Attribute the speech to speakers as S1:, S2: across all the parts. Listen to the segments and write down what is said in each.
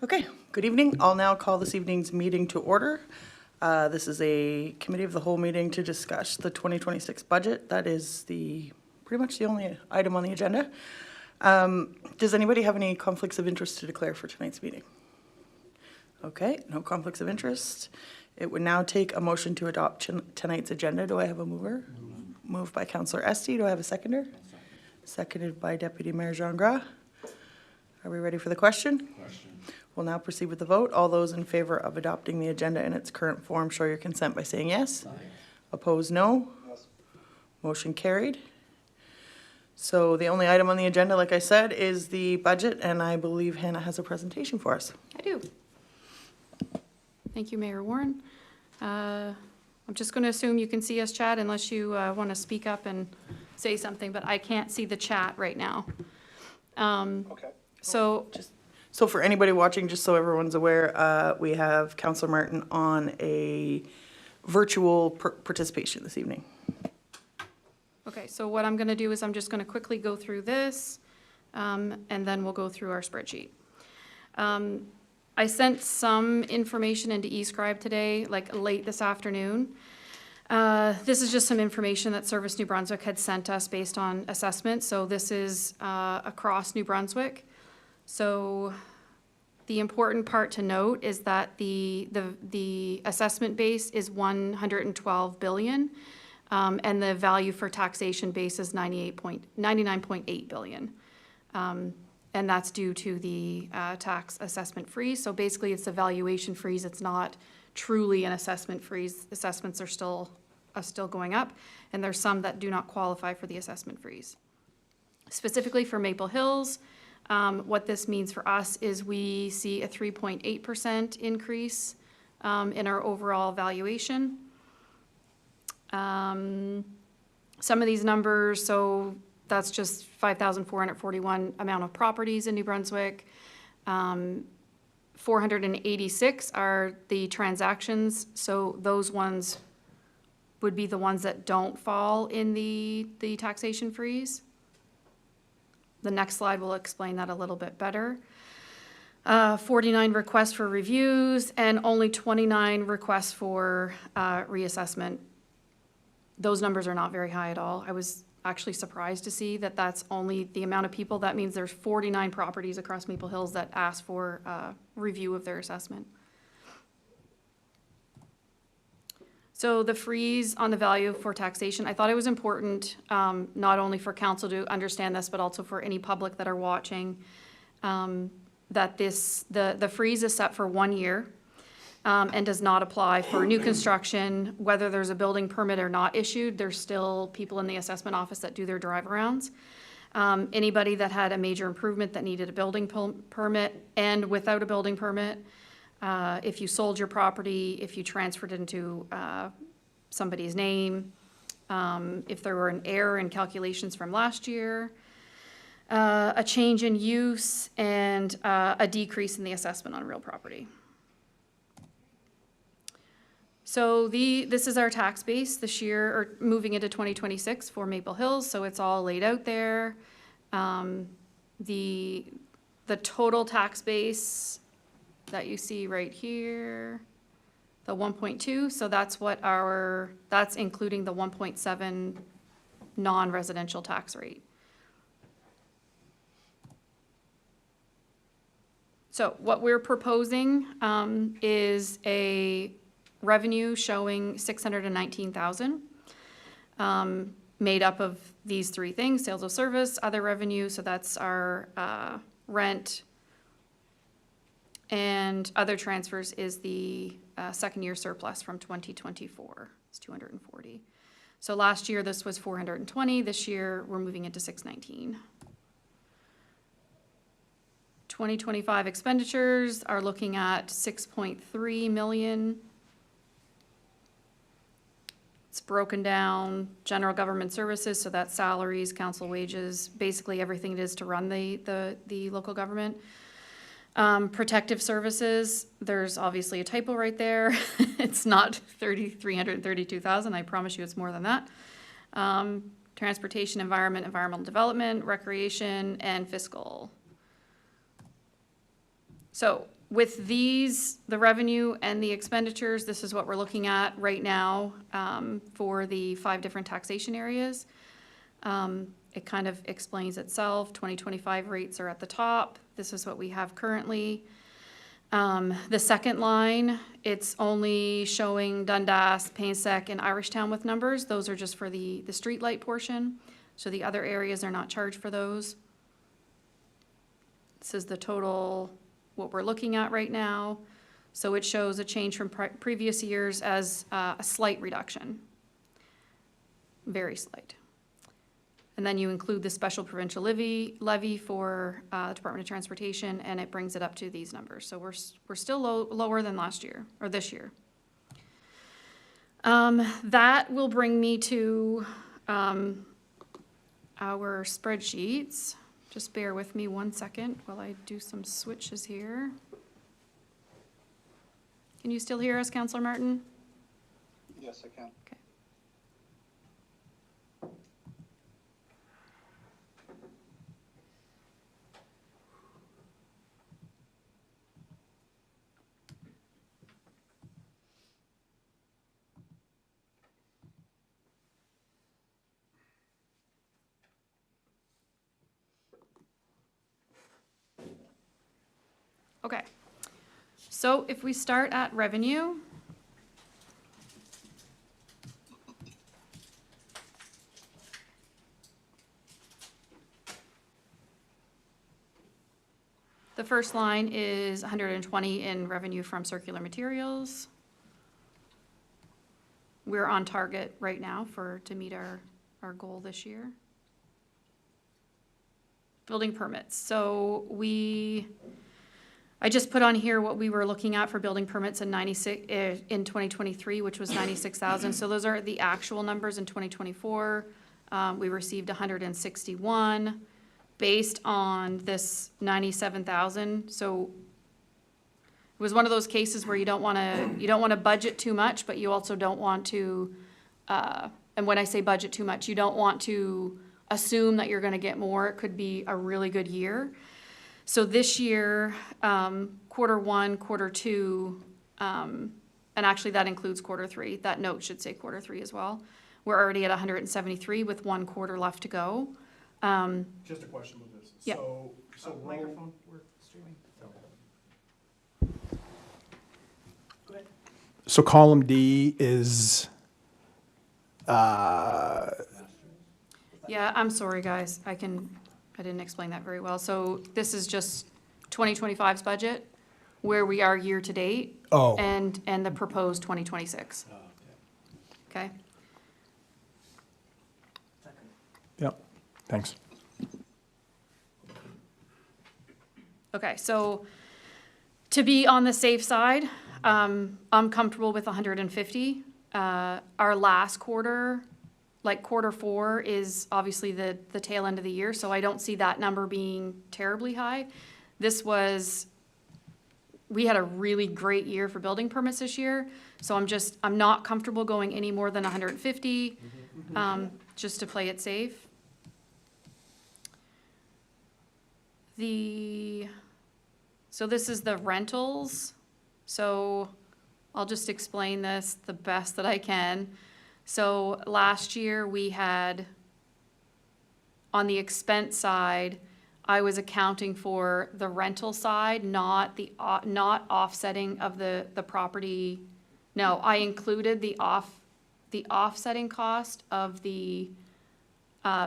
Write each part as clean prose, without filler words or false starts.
S1: Okay, good evening. I'll now call this evening's meeting to order. This is a committee of the whole meeting to discuss the 2026 budget. That is pretty much the only item on the agenda. Does anybody have any conflicts of interest to declare for tonight's meeting? Okay, no conflicts of interest. It would now take a motion to adopt tonight's agenda. Do I have a mover? Moved by Councillor Esty. Do I have a seconder? Seconded by Deputy Mayor Jean Gras. Are we ready for the question? We'll now proceed with the vote. All those in favor of adopting the agenda in its current form show your consent by saying yes. Aye. Opposed, no. Yes. Motion carried. So the only item on the agenda, like I said, is the budget, and I believe Hannah has a presentation for us.
S2: I do. Thank you, Mayor Warren. I'm just going to assume you can see us, chat, unless you want to speak up and say something, but I can't see the chat right now.
S1: Okay. So for anybody watching, just so everyone's aware, we have Councillor Martin on a virtual participation this evening.
S2: Okay, so what I'm going to do is I'm just going to quickly go through this, and then we'll go through our spreadsheet. I sent some information into eScribe today, like late this afternoon. This is just some information that Service New Brunswick had sent us based on assessment. So this is across New Brunswick. So the important part to note is that the assessment base is 112 billion, and the value for taxation base is 99.8 billion. And that's due to the tax assessment freeze. So basically it's a valuation freeze. It's not truly an assessment freeze. Assessments are still going up, and there's some that do not qualify for the assessment freeze. Specifically for Maple Hills, what this means for us is we see a 3.8% increase in our overall valuation. Some of these numbers, so that's just 5,441 amount of properties in New Brunswick. 486 are the transactions, so those ones would be the ones that don't fall in the taxation freeze. The next slide will explain that a little bit better. 49 requests for reviews and only 29 requests for reassessment. Those numbers are not very high at all. I was actually surprised to see that that's only the amount of people. That means there's 49 properties across Maple Hills that ask for review of their assessment. So the freeze on the value for taxation, I thought it was important not only for council to understand this, but also for any public that are watching, that the freeze is set for 1 year and does not apply for new construction. Whether there's a building permit or not issued, there's still people in the assessment office that do their drive-arounds. Anybody that had a major improvement that needed a building permit, and without a building permit, if you sold your property, if you transferred it into somebody's name, if there were an error in calculations from last year, a change in use, and a decrease in the assessment on real property. So this is our tax base this year, or moving into 2026 for Maple Hills, so it's all laid out there. The total tax base that you see right here, the 1.2, so that's that's including the 1.7 non-residential tax rate. So what we're proposing is a revenue showing 619,000, made up of these three things: sales of service, other revenue, so that's our rent, and other transfers is the second year surplus from 2024. It's 240. So last year this was 420. This year we're moving into 619. 2025 expenditures are looking at 6.3 million. It's broken down: general government services, so that's salaries, council wages, basically everything it is to run the local government. Protective services, there's obviously a typo right there. It's not 332,000. I promise you it's more than that. Transportation, environment, environmental development, recreation, and fiscal. So with these, the revenue and the expenditures, this is what we're looking at right now for the 5 different taxation areas. It kind of explains itself. 2025 rates are at the top. This is what we have currently. The second line, it's only showing Dundas, Paynesack, and Irishtown with numbers. Those are just for the street light portion. So the other areas are not charged for those. This is the total, what we're looking at right now. So it shows a change from previous years as a slight reduction. Very slight. And then you include the special provincial levy for Department of Transportation, and it brings it up to these numbers. So we're still lower than last year, or this year. That will bring me to our spreadsheets. Just bear with me 1 second while I do some switches here. Can you still hear us, Councillor Martin?
S3: Yes, I can.
S2: Okay. Okay, so if we start at revenue, the first line is 120 in revenue from circular materials. We're on target right now to meet our goal this year. Building permits, so I just put on here what we were looking at for building permits in 2023, which was 96,000. So those are the actual numbers in 2024. We received 161 based on this 97,000. So it was one of those cases where you don't want to budget too much, but you also don't want to. And when I say budget too much, you don't want to assume that you're going to get more. It could be a really good year. So this year, Q1, Q2, and actually that includes Q3. That note should say Q3 as well. We're already at 173 with 1 quarter left to go.
S4: Just a question with this.
S2: Yeah.
S4: So
S1: Microphone, we're streaming. Go ahead.
S4: So column D is,
S2: Yeah, I'm sorry, guys. I didn't explain that very well. So this is just 2025's budget, where we are year to date.
S4: Oh.
S2: And the proposed 2026. Okay?
S4: yep, thanks.
S2: Okay, so to be on the safe side, I'm comfortable with 150. Our last quarter, like Q4, is obviously the tail end of the year, so I don't see that number being terribly high. We had a really great year for building permits this year, so I'm not comfortable going any more than 150, just to play it safe. So this is the rentals, so I'll just explain this the best that I can. So last year we had, on the expense side, I was accounting for the rental side, not offsetting of the property. No, I included the offsetting cost of the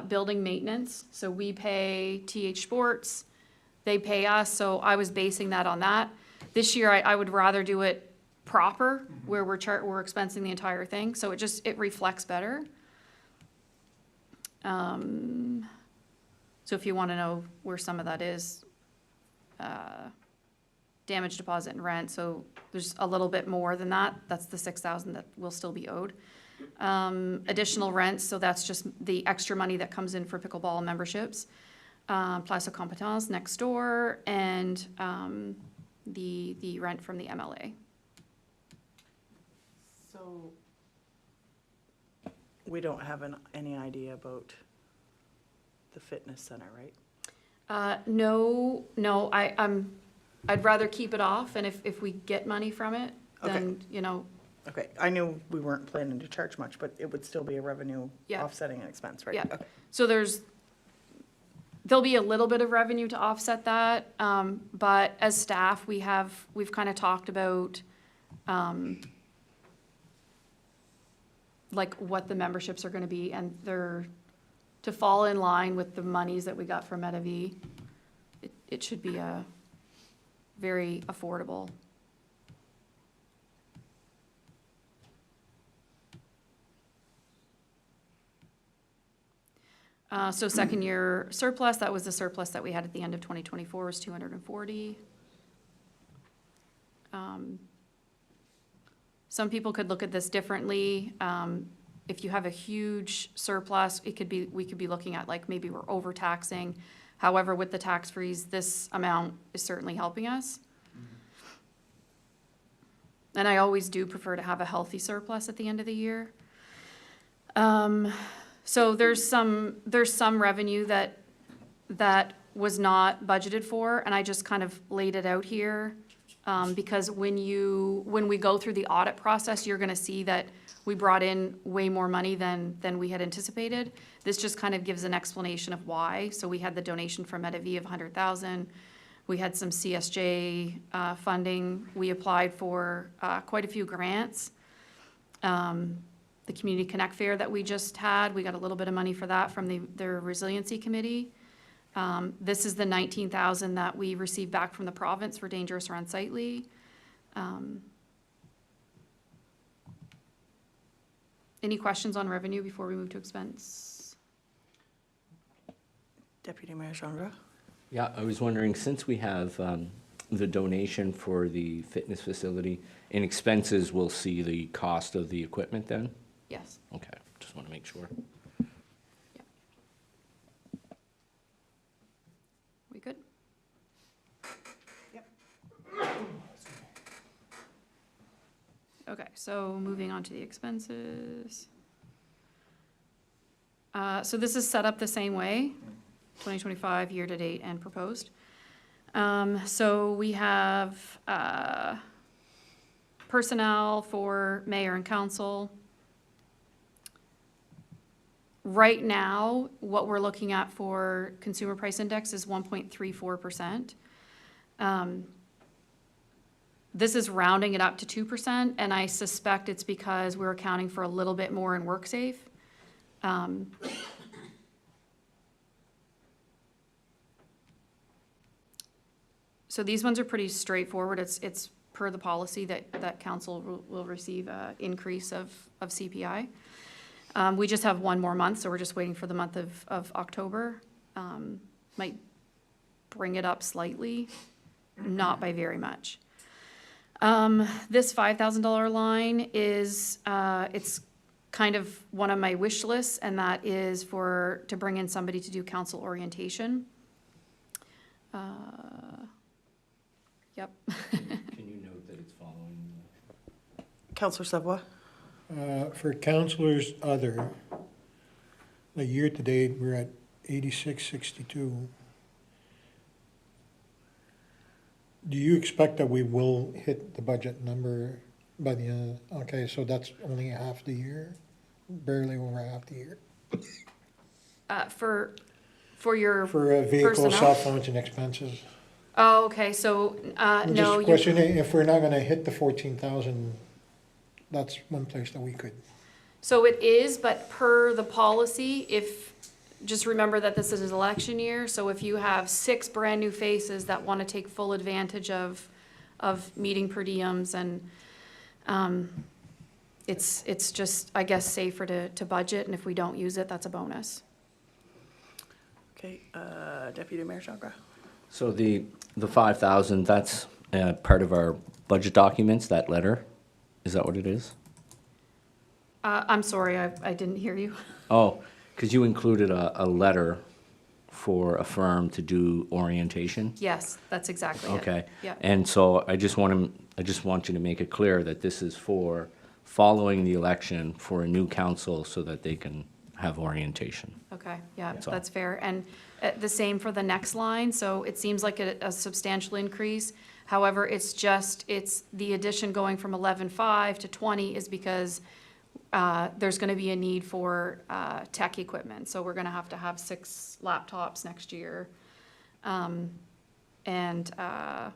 S2: building maintenance. So we pay TH Sports, they pay us, so I was basing that on that. This year I would rather do it proper, where we're expensing the entire thing, so it reflects better. So if you want to know where some of that is, damage deposit and rent, so there's a little bit more than that. That's the 6,000 that will still be owed. Additional rents, so that's just the extra money that comes in for pickleball memberships. Place aux Compétences next door, and the rent from the MLA.
S1: So we don't have any idea about the fitness center, right?
S2: No, I'd rather keep it off, and if we get money from it, then, you know,
S1: Okay, I knew we weren't planning to charge much, but it would still be a revenue
S2: Yeah.
S1: offsetting an expense, right?
S2: Yeah.
S1: Okay.
S2: So there'll be a little bit of revenue to offset that, but as staff, we've kind of talked about, like what the memberships are gonna be, and they're, to fall in line with the monies that we got from Medavie, it should be a very affordable. So second year surplus, that was the surplus that we had at the end of 2024, was 240. Some people could look at this differently. If you have a huge surplus, we could be looking at like maybe we're overtaxing. However, with the tax freeze, this amount is certainly helping us. And I always do prefer to have a healthy surplus at the end of the year. So there's some revenue that was not budgeted for, and I just kind of laid it out here. Because when we go through the audit process, you're gonna see that we brought in way more money than we had anticipated. This just kind of gives an explanation of why. So we had the donation from Medavie of 100,000. We had some CSJ funding. We applied for quite a few grants. The Community Connect Fair that we just had, we got a little bit of money for that from their resiliency committee. This is the 19,000 that we received back from the province for dangerous or unsightly. Any questions on revenue before we move to expense?
S1: Deputy Mayor Chandra?
S5: Yeah, I was wondering, since we have the donation for the fitness facility, in expenses, we'll see the cost of the equipment then?
S2: Yes.
S5: Okay, just want to make sure.
S2: We good?
S1: Yep.
S2: Okay, so moving on to the expenses. So this is set up the same way, 2025 year-to-date and proposed. So we have personnel for mayor and council. Right now, what we're looking at for consumer price index is 1.34%. This is rounding it up to 2%, and I suspect it's because we're accounting for a little bit more in WorkSafe. So these ones are pretty straightforward. It's per the policy that council will receive an increase of CPI. We just have one more month, so we're just waiting for the month of October. Might bring it up slightly, not by very much. This $5,000 line is, it's kind of one of my wish lists, and that is to bring in somebody to do council orientation. Yep.
S5: Can you note that it's following?
S1: Councillor Savoie?
S6: For counselors other, the year-to-date, we're at 8662. Do you expect that we will hit the budget number by the end? Okay, so that's only half the year, barely over half the year.
S2: For your
S6: For vehicle,
S2: personnel?
S6: cell phones and expenses.
S2: Oh, okay, so,
S6: I'm
S2: no,
S6: just questioning if we're not gonna hit the 14,000, that's one place that we could.
S2: so it is, but per the policy, just remember that this is an election year, so if you have 6 brand-new faces that want to take full advantage of meeting per diems, and it's just, I guess, safer to budget, and if we don't use it, that's a bonus.
S1: Okay, Deputy Mayor Chandra?
S5: So the 5,000, that's part of our budget documents, that letter? Is that what it is?
S2: I'm sorry, I didn't hear you.
S5: Oh, because you included a letter for a firm to do orientation?
S2: Yes, that's exactly it.
S5: Okay.
S2: Yeah.
S5: And so I just want you to make it clear that this is for following the election for a new council so that they can have orientation.
S2: Okay, yeah,
S5: That's all.
S2: that's fair. And the same for the next line, so it seems like a substantial increase. However, it's the addition going from 11.5 to 20 is because there's gonna be a need for tech equipment. So we're gonna have 6 laptops next year. And a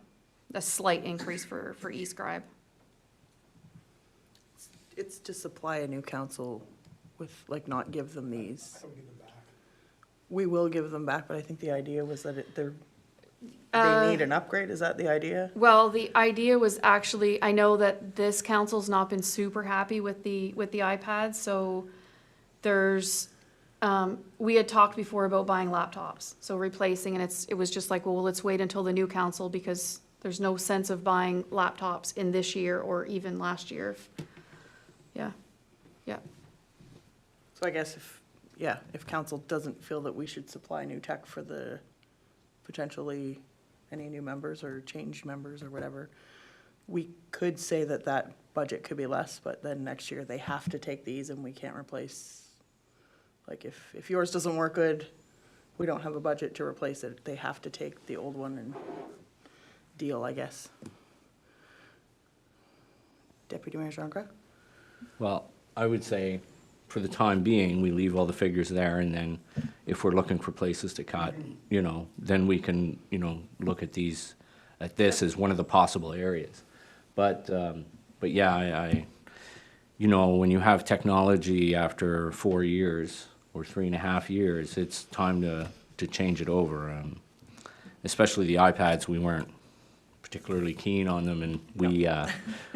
S2: slight increase for eScribe.
S1: It's to supply a new council with, like, not give them these. We will give them back, but I think the idea was that they need an upgrade, is that the idea?
S2: Well, the idea was actually, I know that this council's not been super happy with the iPads, so we had talked before about buying laptops, so replacing, and it was just like, well, let's wait until the new council, because there's no sense of buying laptops in this year or even last year. Yeah, yeah.
S1: So I guess if council doesn't feel that we should supply new tech for the potentially any new members or changed members or whatever, we could say that budget could be less, but then next year they have to take these and we can't replace. Like if yours doesn't work good, we don't have a budget to replace it. They have to take the old one and deal, I guess. Deputy Mayor Jean-Craig?
S5: Well, I would say, for the time being, we leave all the figures there, and then if we're looking for places to cut, then we can, look at this as one of the possible areas. But yeah, when you have technology after 4 years or 3.5 years, it's time to change it over. Especially the iPads, we weren't particularly keen on them, and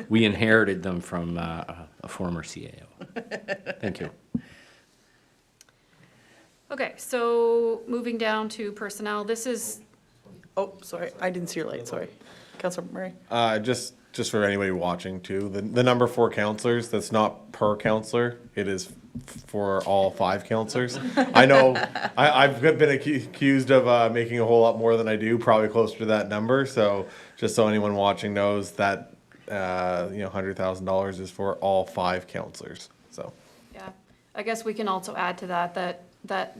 S5: we inherited them from a former CAO. Thank you.
S2: Okay, so moving down to personnel, this is,
S1: Oh, sorry, I didn't see your light, sorry. Councilor Murray?
S7: Just for anybody watching too, the number 4 counselors, that's not per counselor, it is for all 5 counselors. I know, I've been accused of making a whole lot more than I do, probably closer to that number, so just so anyone watching knows that, $100,000 is for all 5 counselors, so.
S2: yeah, I guess we can also add to that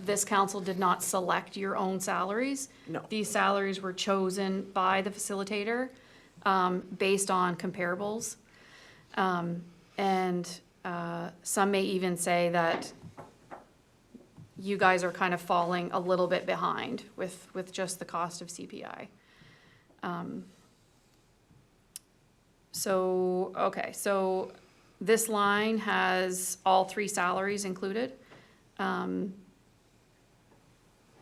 S2: this council did not select your own salaries.
S1: No.
S2: These salaries were chosen by the facilitator, based on comparables. And some may even say that you guys are kind of falling a little bit behind with just the cost of CPI. So this line has all 3 salaries included.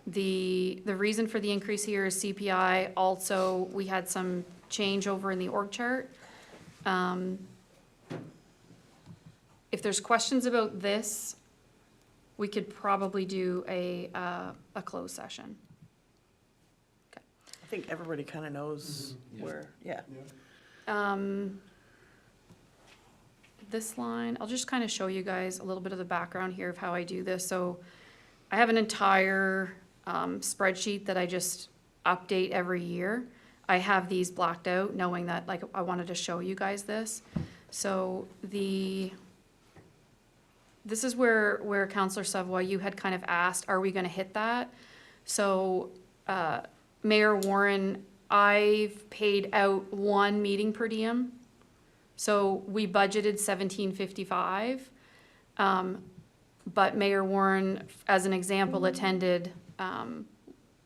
S2: The reason for the increase here is CPI. Also, we had some change over in the org chart. If there's questions about this, we could probably do a closed session.
S1: I think everybody kind of knows where, yeah.
S2: This line, I'll just kind of show you guys a little bit of the background here of how I do this. So I have an entire spreadsheet that I just update every year. I have these blacked out, knowing that, like, I wanted to show you guys this. So this is where Councillor Savoy, you had kind of asked, are we gonna hit that? So, Mayor Warren, I've paid out 1 meeting per diem. So we budgeted $1,755. But Mayor Warren, as an example, attended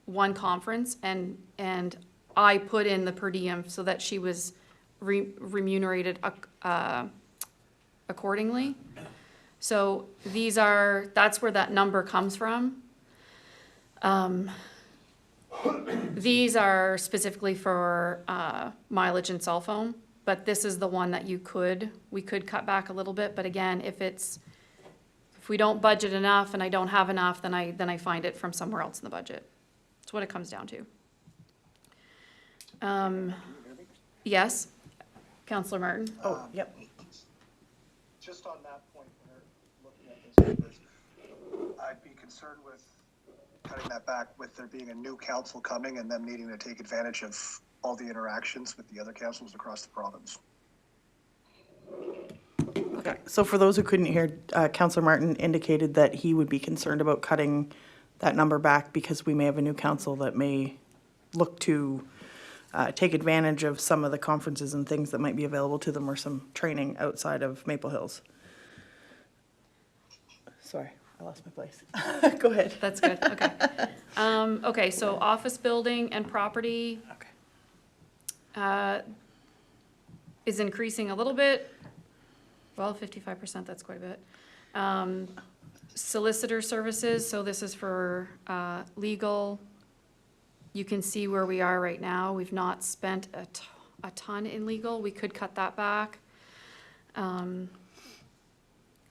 S2: 1 conference, and I put in the per diem so that she was remunerated accordingly. So that's where that number comes from. These are specifically for mileage and cell phone, but this is the one that we could cut back a little bit. But again, if we don't budget enough and I don't have enough, then I find it from somewhere else in the budget. That's what it comes down to. Yes, Councillor Martin.
S1: Oh, yep.
S3: Just on that point, when we're looking at this, I'd be concerned with cutting that back with there being a new council coming and them needing to take advantage of all the interactions with the other councils across the province.
S2: Okay.
S1: So for those who couldn't hear, Councillor Martin indicated that he would be concerned about cutting that number back because we may have a new council that may look to take advantage of some of the conferences and things that might be available to them or some training outside of Maple Hills. Sorry, I lost my place. Go ahead.
S2: That's good, okay. Okay, so office building and property
S1: Okay.
S2: is increasing a little bit. Well, 55%, that's quite a bit. Solicitor services, so this is for legal. You can see where we are right now. We've not spent a ton in legal. We could cut that back.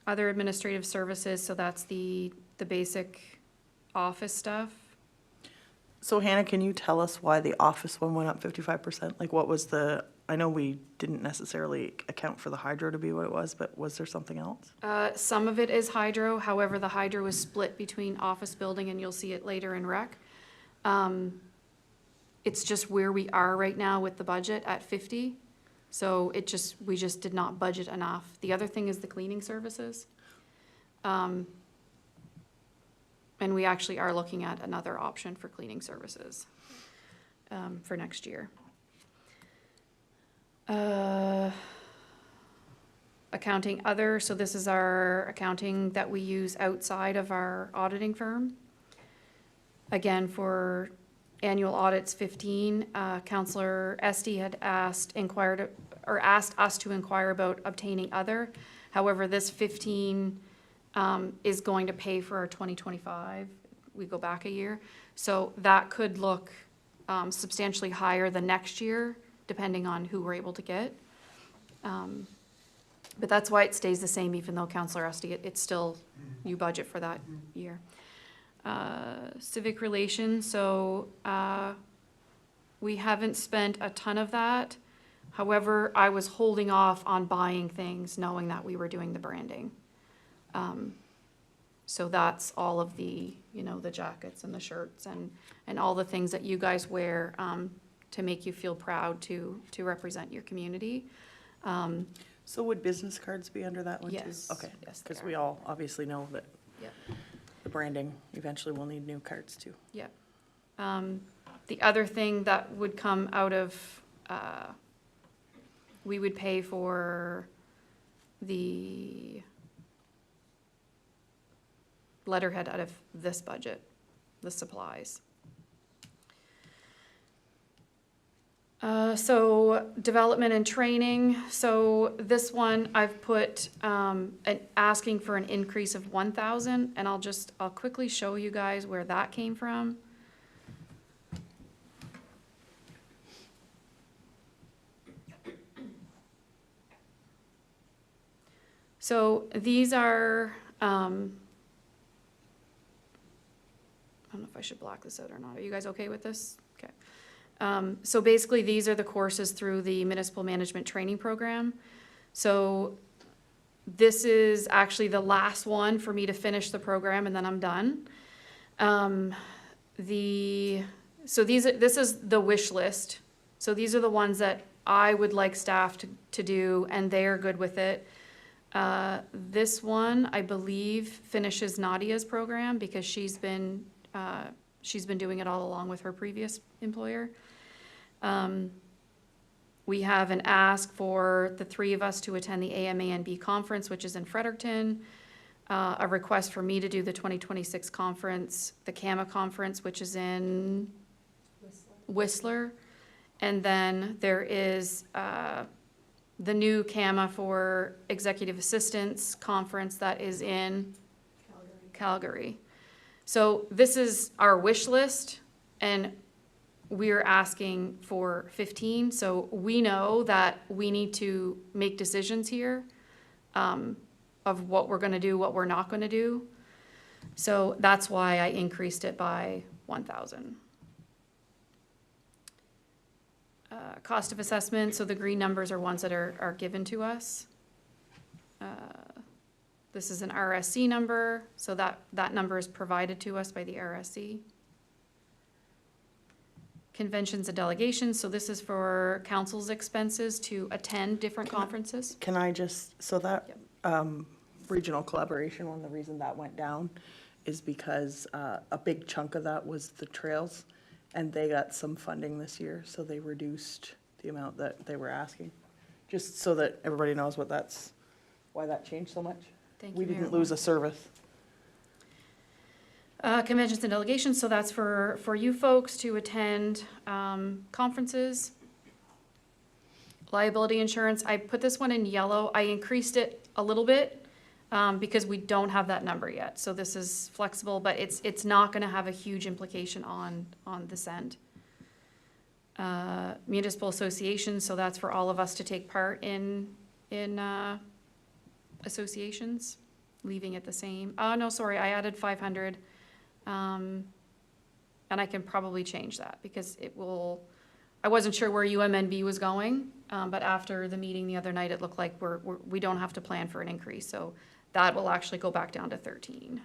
S2: Other administrative services, so that's the basic office stuff.
S1: So Hannah, can you tell us why the office one went up 55%? Like what was I know we didn't necessarily account for the hydro to be what it was, but was there something else?
S2: Some of it is hydro, however, the hydro is split between office building, and you'll see it later in rec. It's just where we are right now with the budget at 50. So we just did not budget enough. The other thing is the cleaning services. And we actually are looking at another option for cleaning services for next year. Accounting other, so this is our accounting that we use outside of our auditing firm. Again, for annual audits 15, Councillor Esty had asked us to inquire about obtaining other. However, this 15 is going to pay for our 2025. We go back a year. So that could look substantially higher the next year, depending on who we're able to get. But that's why it stays the same, even though Councillor Esty, it's still, you budget for that year. Civic relations, so we haven't spent a ton of that. However, I was holding off on buying things, knowing that we were doing the branding. So that's all of the, the jackets and the shirts and all the things that you guys wear to make you feel proud to represent your community.
S1: So would business cards be under that one too?
S2: Yes.
S1: Okay,
S2: Yes, they
S1: because
S2: are.
S1: we all obviously know that
S2: Yep.
S1: the branding, eventually we'll need new cards too.
S2: Yep. The other thing that would come out of, we would pay for the letterhead out of this budget, the supplies. So development and training, so this one I've put, asking for an increase of 1,000, and I'll quickly show you guys where that came from. So these are, I don't know if I should block this out or not. Are you guys okay with this? Okay. So basically, these are the courses through the Municipal Management Training Program. So this is actually the last one for me to finish the program, and then I'm done. This is the wish list. So these are the ones that I would like staff to do, and they're good with it. This one, I believe, finishes Nadia's program because she's been doing it all along with her previous employer. We have an ask for the three of us to attend the AMANB conference, which is in Fredericton. A request for me to do the 2026 conference, the CAMA conference, which is in Whistler. And then there is the new CAMA for executive assistants conference that is in Calgary. So this is our wish list, and we're asking for 15. So we know that we need to make decisions here of what we're gonna do, what we're not gonna do. So that's why I increased it by 1,000. Cost of assessment, so the green numbers are ones that are given to us. This is an RSC number, so that number is provided to us by the RSC. Conventions and delegations, so this is for council's expenses to attend different conferences.
S1: Can I just, so that,
S2: Yep.
S1: regional collaboration one, the reason that went down is because a big chunk of that was the trails, and they got some funding this year, so they reduced the amount that they were asking. Just so that everybody knows why that changed so much.
S2: Thank
S1: We
S2: you, Mayor
S1: didn't lose a service.
S2: Conventions and delegations, so that's for you folks to attend conferences. Liability insurance, I put this one in yellow. I increased it a little bit because we don't have that number yet. So this is flexible, but it's not gonna have a huge implication on this end. Municipal associations, so that's for all of us to take part in associations, leaving it the same. Oh, no, sorry, I added 500. And I can probably change that because I wasn't sure where UMNB was going, but after the meeting the other night, it looked like we don't have to plan for an increase, so that will actually go back down to 13.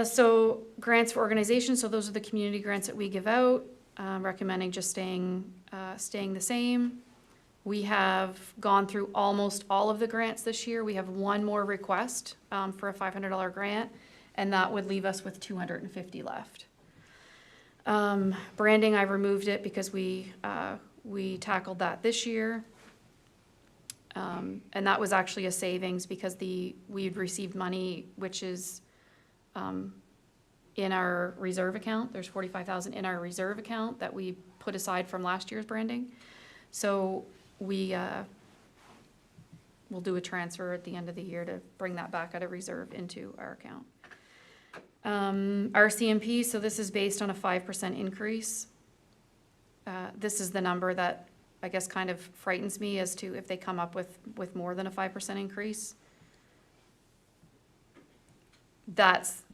S2: So grants for organizations, so those are the community grants that we give out, recommending just staying the same. We have gone through almost all of the grants this year. We have one more request for a $500 grant, and that would leave us with 250 left. Branding, I removed it because we tackled that this year. And that was actually a savings because we'd received money, which is in our reserve account. There's $45,000 in our reserve account that we put aside from last year's branding. So we'll do a transfer at the end of the year to bring that back out of reserve into our account. RCMP, so this is based on a 5% increase. This is the number that I guess kind of frightens me as to if they come up with more than a 5% increase.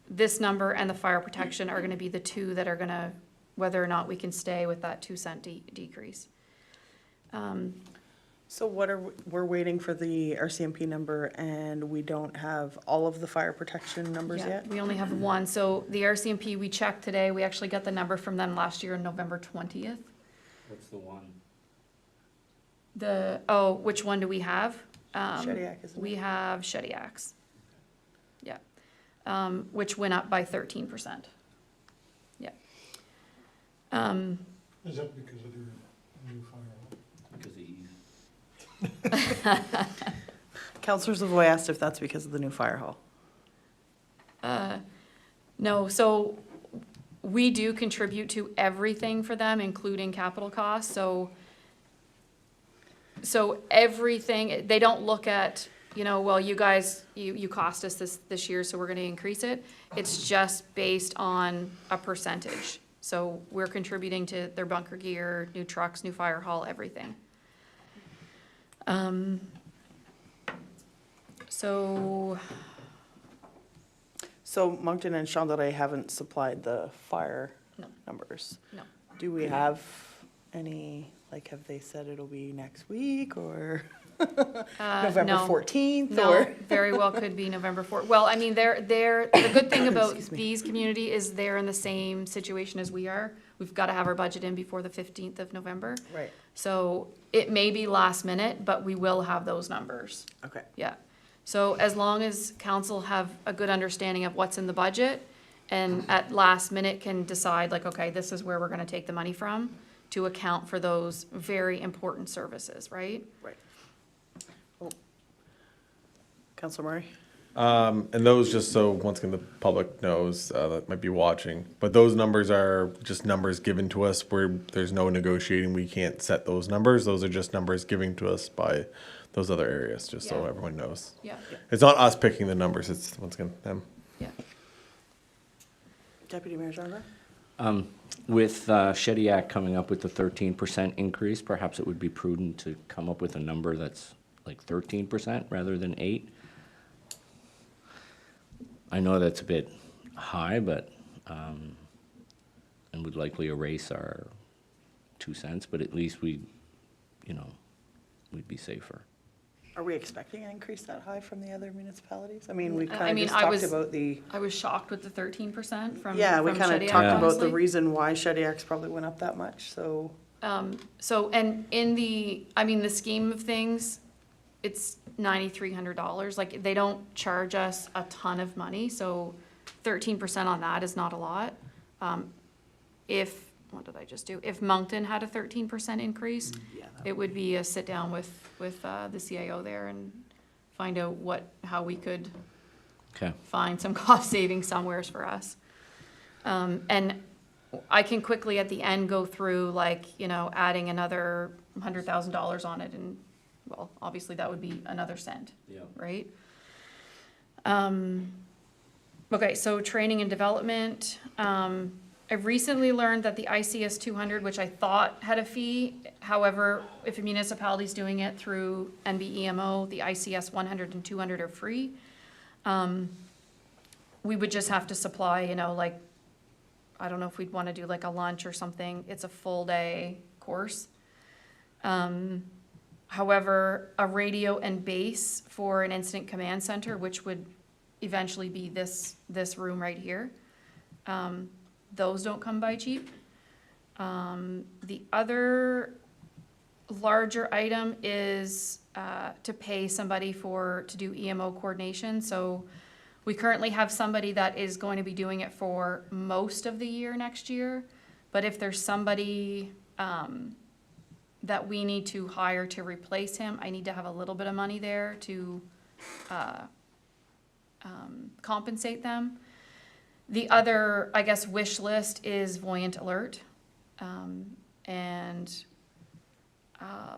S2: This number and the fire protection are gonna be the two that are gonna, whether or not we can stay with that 2-cent decrease.
S1: So we're waiting for the RCMP number, and we don't have all of the fire protection numbers
S2: Yeah,
S1: yet?
S2: we only have one. So the RCMP, we checked today. We actually got the number from them last year on November 20th.
S5: What's the one?
S2: Which one do we have?
S1: Shediac, isn't
S2: We
S1: it?
S2: have Shediac's. Yeah. Which went up by 13%. Yeah.
S6: Is that because of their new fire?
S5: Because of ease.
S1: Councillor Savoy asked if that's because of the new fire hall.
S2: No, so we do contribute to everything for them, including capital costs, so everything, they don't look at, well, you guys, you cost us this year, so we're gonna increase it. It's just based on a percentage. So we're contributing to their bunker gear, new trucks, new fire hall, everything. So,
S1: So Moncton and Chandelier haven't supplied the fire
S2: No.
S1: numbers.
S2: no.
S1: Do we have any, have they said it'll be next week or November
S2: No.
S1: 14th
S2: No,
S1: or?
S2: very well could be November 4th. Well, I mean, the good thing about
S1: Excuse me.
S2: these community is they're in the same situation as we are. We've got to have our budget in before the 15th of November.
S1: Right,
S2: So it may be last minute, but we will have those numbers.
S1: okay.
S2: Yeah. So as long as council have a good understanding of what's in the budget and at last minute can decide okay, this is where we're going to take the money from to account for those very important services, right?
S1: Right. Oh. Councillor Murray?
S7: And those, just so once again the public knows that might be watching, but those numbers are just numbers given to us where there's no negotiating. We can't set those numbers. Those are just numbers given to us by those other areas, just so
S2: Yeah.
S7: everyone knows.
S2: Yeah,
S7: It's not us picking the numbers. It's once again them.
S2: yeah.
S1: Deputy Mayor Jarvis?
S5: With Shediac coming up with the 13% increase, perhaps it would be prudent to come up with a number that's like 13% rather than 8. I know that's a bit high, but, and would likely erase our 2 cents, but at least we'd be safer.
S1: Are we expecting an increase that high from the other municipalities? I mean, we
S2: I
S1: kind of
S2: mean,
S1: just
S2: I
S1: talked
S2: was-
S1: about the,
S2: I was shocked with the 13% from
S1: yeah, we
S2: from
S1: kind of
S2: Shediac,
S1: talked about the
S2: honestly.
S1: reason why Shediac's probably went up that much, so.
S2: So, and in the, I mean, the scheme of things, it's $9,300. Like, they don't charge us a ton of money, so 13% on that is not a lot. What did I just do? If Moncton had a 13% increase, it would be a sit down with the CIO there and find out how we could
S5: Okay.
S2: find some cost savings somewheres for us. And I can quickly at the end go through, like, adding another $100,000 on it, and, well, obviously that would be another cent,
S5: Yeah.
S2: right? Okay, so training and development. I've recently learned that the ICS 200, which I thought had a fee, however, if a municipality's doing it through NBEMO, the ICS 100 and 200 are free. We would just have to supply, like, I don't know if we'd want to do like a lunch or something. It's a full day course. However, a radio and base for an incident command center, which would eventually be this room right here, those don't come by cheap. The other larger item is to pay somebody to do EMO coordination. So we currently have somebody that is going to be doing it for most of the year next year. But if there's somebody that we need to hire to replace him, I need to have a little bit of money there to compensate them. The other, I guess, wish list is Voyant Alert.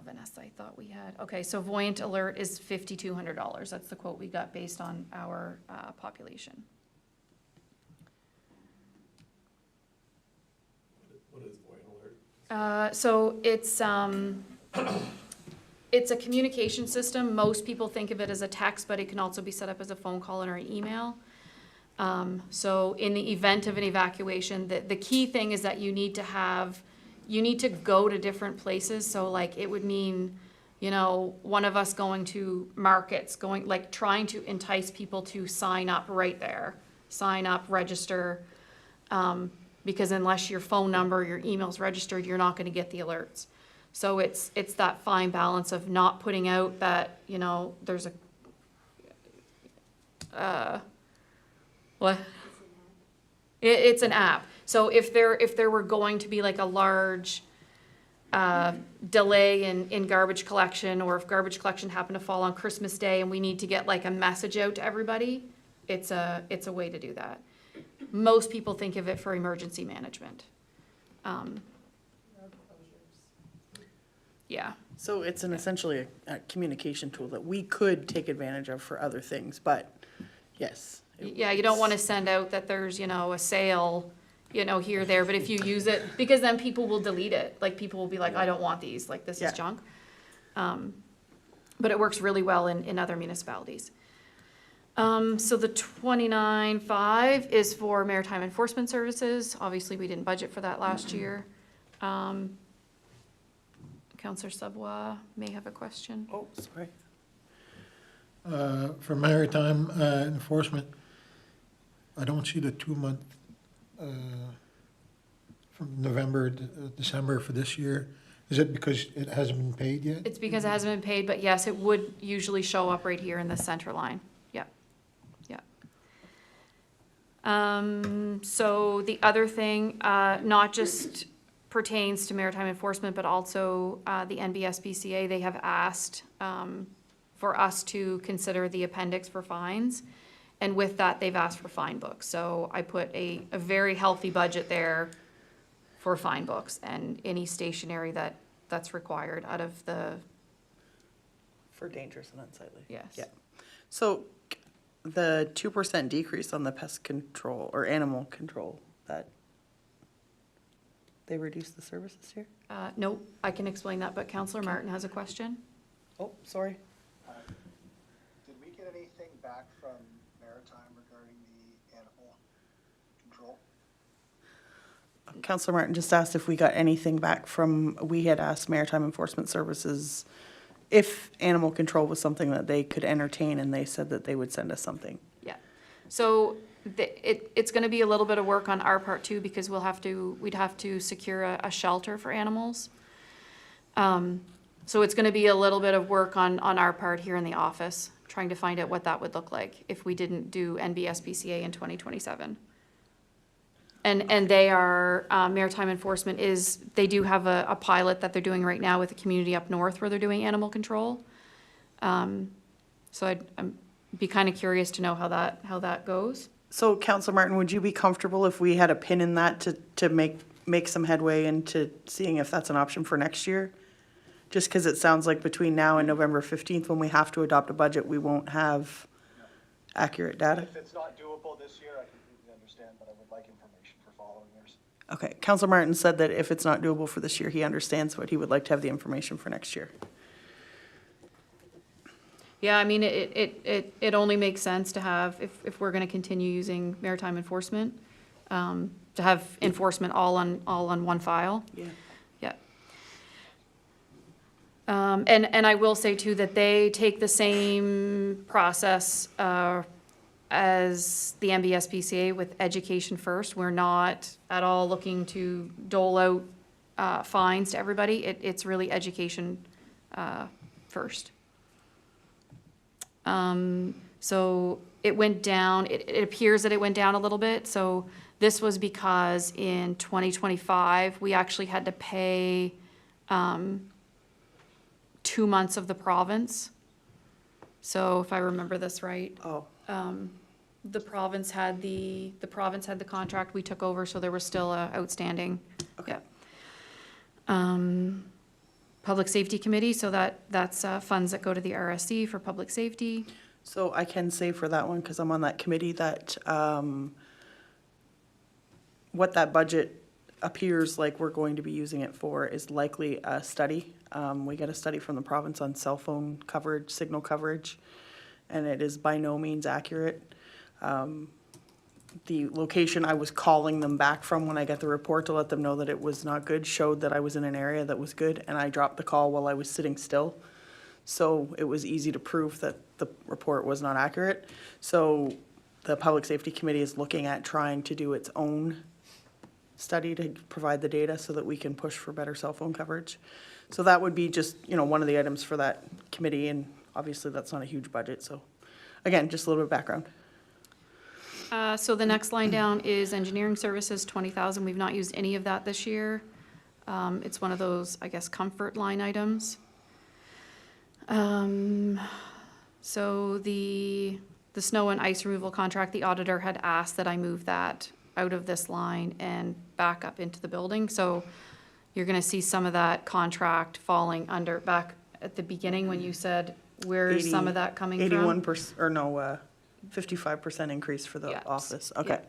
S2: Vanessa, I thought we had, okay, so Voyant Alert is $5,200. That's the quote we got based on our population.
S7: What is Voyant Alert?
S2: So it's a communication system. Most people think of it as a text, but it can also be set up as a phone call or an email. So in the event of an evacuation, the key thing is that you need to go to different places. So like it would mean, one of us going to markets, trying to entice people to sign up right there, sign up, register. Because unless your phone number, your email's registered, you're not gonna get the alerts. So it's that fine balance of not putting out that, there's what? It's an app. So if there were going to be like a large delay in garbage collection, or if garbage collection happened to fall on Christmas Day and we need to get like a message out to everybody, it's a way to do that. Most people think of it for emergency management. Yeah.
S1: So it's essentially a communication tool that we could take advantage of for other things, but yes.
S2: Yeah, you don't want to send out that there's, a sale, here, there, but if you use it, because then people will delete it. Like, people will be like, I don't want these, like, this
S1: Yeah.
S2: is junk. But it works really well in other municipalities. So the 29.5 is for maritime enforcement services. Obviously, we didn't budget for that last year. Councillor Savoie may have a question.
S1: Oh, sorry.
S6: For maritime enforcement, I don't see the 2-month from November to December for this year. Is it because it hasn't been paid yet?
S2: It's because it hasn't been paid, but yes, it would usually show up right here in the center line. Yeah, yeah. So the other thing, not just pertains to maritime enforcement, but also the NBSBCA, they have asked for us to consider the appendix for fines. And with that, they've asked for fine books. So I put a very healthy budget there for fine books and any stationery that's required out of the,
S1: For dangerous and unsightly.
S2: yes.
S1: Yeah. So the 2% decrease on the pest control or animal control, that they reduced the services here?
S2: No, I can explain that, but Councillor Martin has a question.
S1: Oh, sorry.
S3: Did we get anything back from Maritime regarding the animal control?
S1: Councillor Martin just asked if we got anything back we had asked Maritime Enforcement Services if animal control was something that they could entertain, and they said that they would send us something.
S2: Yeah. So it's gonna be a little bit of work on our part too, because we'd have to secure a shelter for animals. So it's gonna be a little bit of work on our part here in the office, trying to find out what that would look like if we didn't do NBSPCA in 2027. And they are, maritime enforcement is, they do have a pilot that they're doing right now with a community up north where they're doing animal control. So I'd be kind of curious to know how that goes.
S1: So Councillor Martin, would you be comfortable if we had a pin in that to make some headway into seeing if that's an option for next year? Just because it sounds like between now and November 15th, when we have to adopt a budget, we won't have accurate data.
S3: If it's not doable this year, I completely understand, but I would like information for following years.
S1: Okay, Councillor Martin said that if it's not doable for this year, he understands, but he would like to have the information for next year.
S2: Yeah, I mean, it only makes sense to have, if we're gonna continue using maritime enforcement, to have enforcement all on one file.
S1: Yeah.
S2: Yeah. And I will say too, that they take the same process, as the MBSPCA with education first. We're not at all looking to dole out, fines to everybody. It's really education, first. So it went down, it appears that it went down a little bit. So this was because in 2025, we actually had to pay, 2 months of the province. So if I remember this right,
S1: Oh,
S2: the province had the contract, we took over, so there was still a outstanding.
S1: Okay.
S2: Yeah. Public Safety Committee, so that's funds that go to the RSC for public safety.
S1: so I can say for that one, because I'm on that committee, that what that budget appears like we're going to be using it for is likely a study. We get a study from the province on cell phone coverage, signal coverage, and it is by no means accurate. The location I was calling them back from when I got the report to let them know that it was not good showed that I was in an area that was good, and I dropped the call while I was sitting still. So it was easy to prove that the report was not accurate. So the Public Safety Committee is looking at trying to do its own study to provide the data so that we can push for better cell phone coverage. So that would be just, one of the items for that committee, and obviously that's not a huge budget, so again, just a little bit of background.
S2: So the next line down is engineering services, 20,000. We've not used any of that this year. It's one of those, I guess, comfort line items. So the snow and ice removal contract, the auditor had asked that I move that out of this line and back up into the building. So you're gonna see some of that contract falling under, back at the beginning when you said, where's some of that coming from?
S1: 81%, or no, 55% increase for the
S2: Yeah.
S1: office, okay.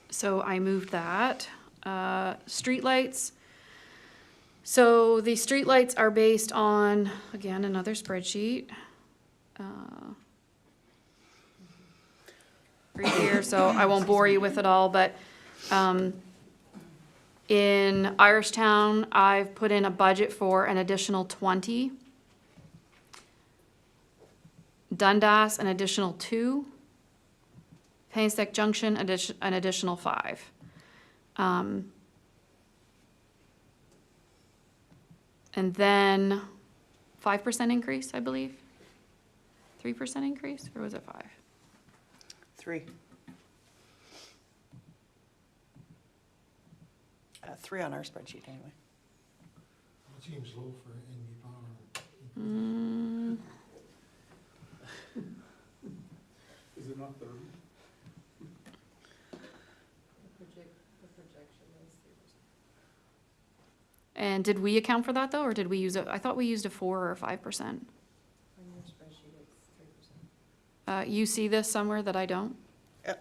S2: So I moved that. Streetlights. So the streetlights are based on, again, another spreadsheet. Right here, so I won't bore you with it all, but, in Irishtown, I've put in a budget for an additional 20. Dundas, an additional 2. Paynestock Junction, an additional 5. And then 5% increase, I believe. 3% increase, or was it 5?
S1: 3. 3 on our spreadsheet, anyway.
S6: It seems low for NB Power.
S4: Is it not 30?
S2: And did we account for that though, or did we use I thought we used a 4 or a 5%.
S8: On your spreadsheet, it's 3%.
S2: You see this somewhere that I don't?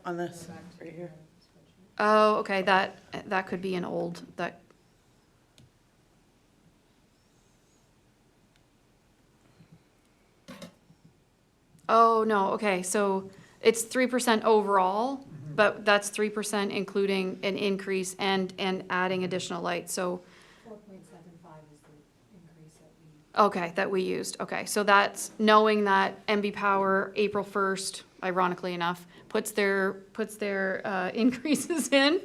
S1: On this, right here.
S2: Oh, okay, that could be an old, that. Oh, no, okay, so it's 3% overall, but that's 3% including an increase and adding additional lights, so.
S8: 4.75 is the increase that we.
S2: Okay, that we used, okay, so that's knowing that MB Power, April 1st, ironically enough, puts their increases in.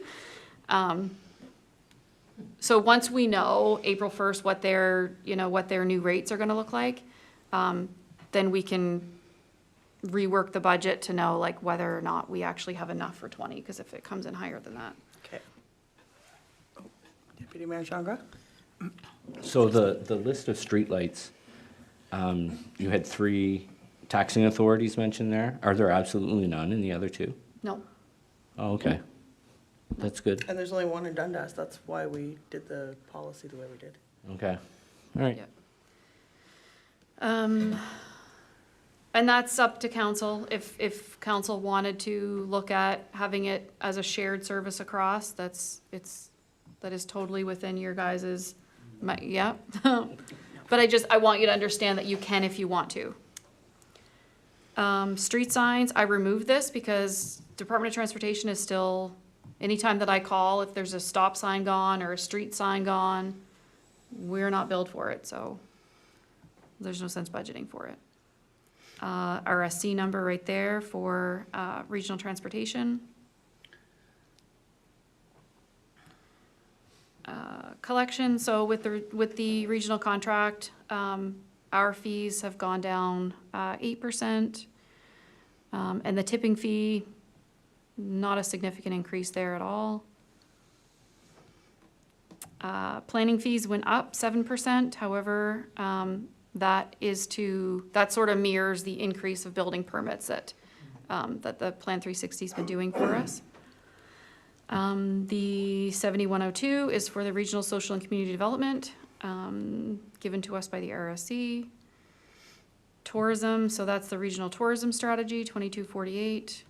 S2: so once we know April 1st what their, you know, what their new rates are gonna look like, then we can rework the budget to know like whether or not we actually have enough for 20, because if it comes in higher than that.
S1: Okay. Oh, Deputy Mayor Shongra?
S5: So the list of streetlights, you had 3 taxing authorities mentioned there. Are there absolutely none in the other 2?
S2: No,
S5: Oh, okay. That's good.
S1: And there's only one in Dundas, that's why we did the policy the way we did.
S5: Okay. All right.
S2: yeah. And that's up to council. If council wanted to look at having it as a shared service across, that is totally within your guys's, yeah. But I want you to understand that you can if you want to. Street signs, I removed this because Department of Transportation is still, anytime that I call, if there's a stop sign gone or a street sign gone, we're not billed for it, so there's no sense budgeting for it. Our SC number right there for regional transportation. Collection, so with the regional contract, our fees have gone down 8%. And the tipping fee, not a significant increase there at all. Planning fees went up 7%, however, that sort of mirrors the increase of building permits that the Plan 360's been doing for us. The 7102 is for the Regional Social and Community Development, given to us by the RSC. Tourism, so that's the Regional Tourism Strategy, 2248.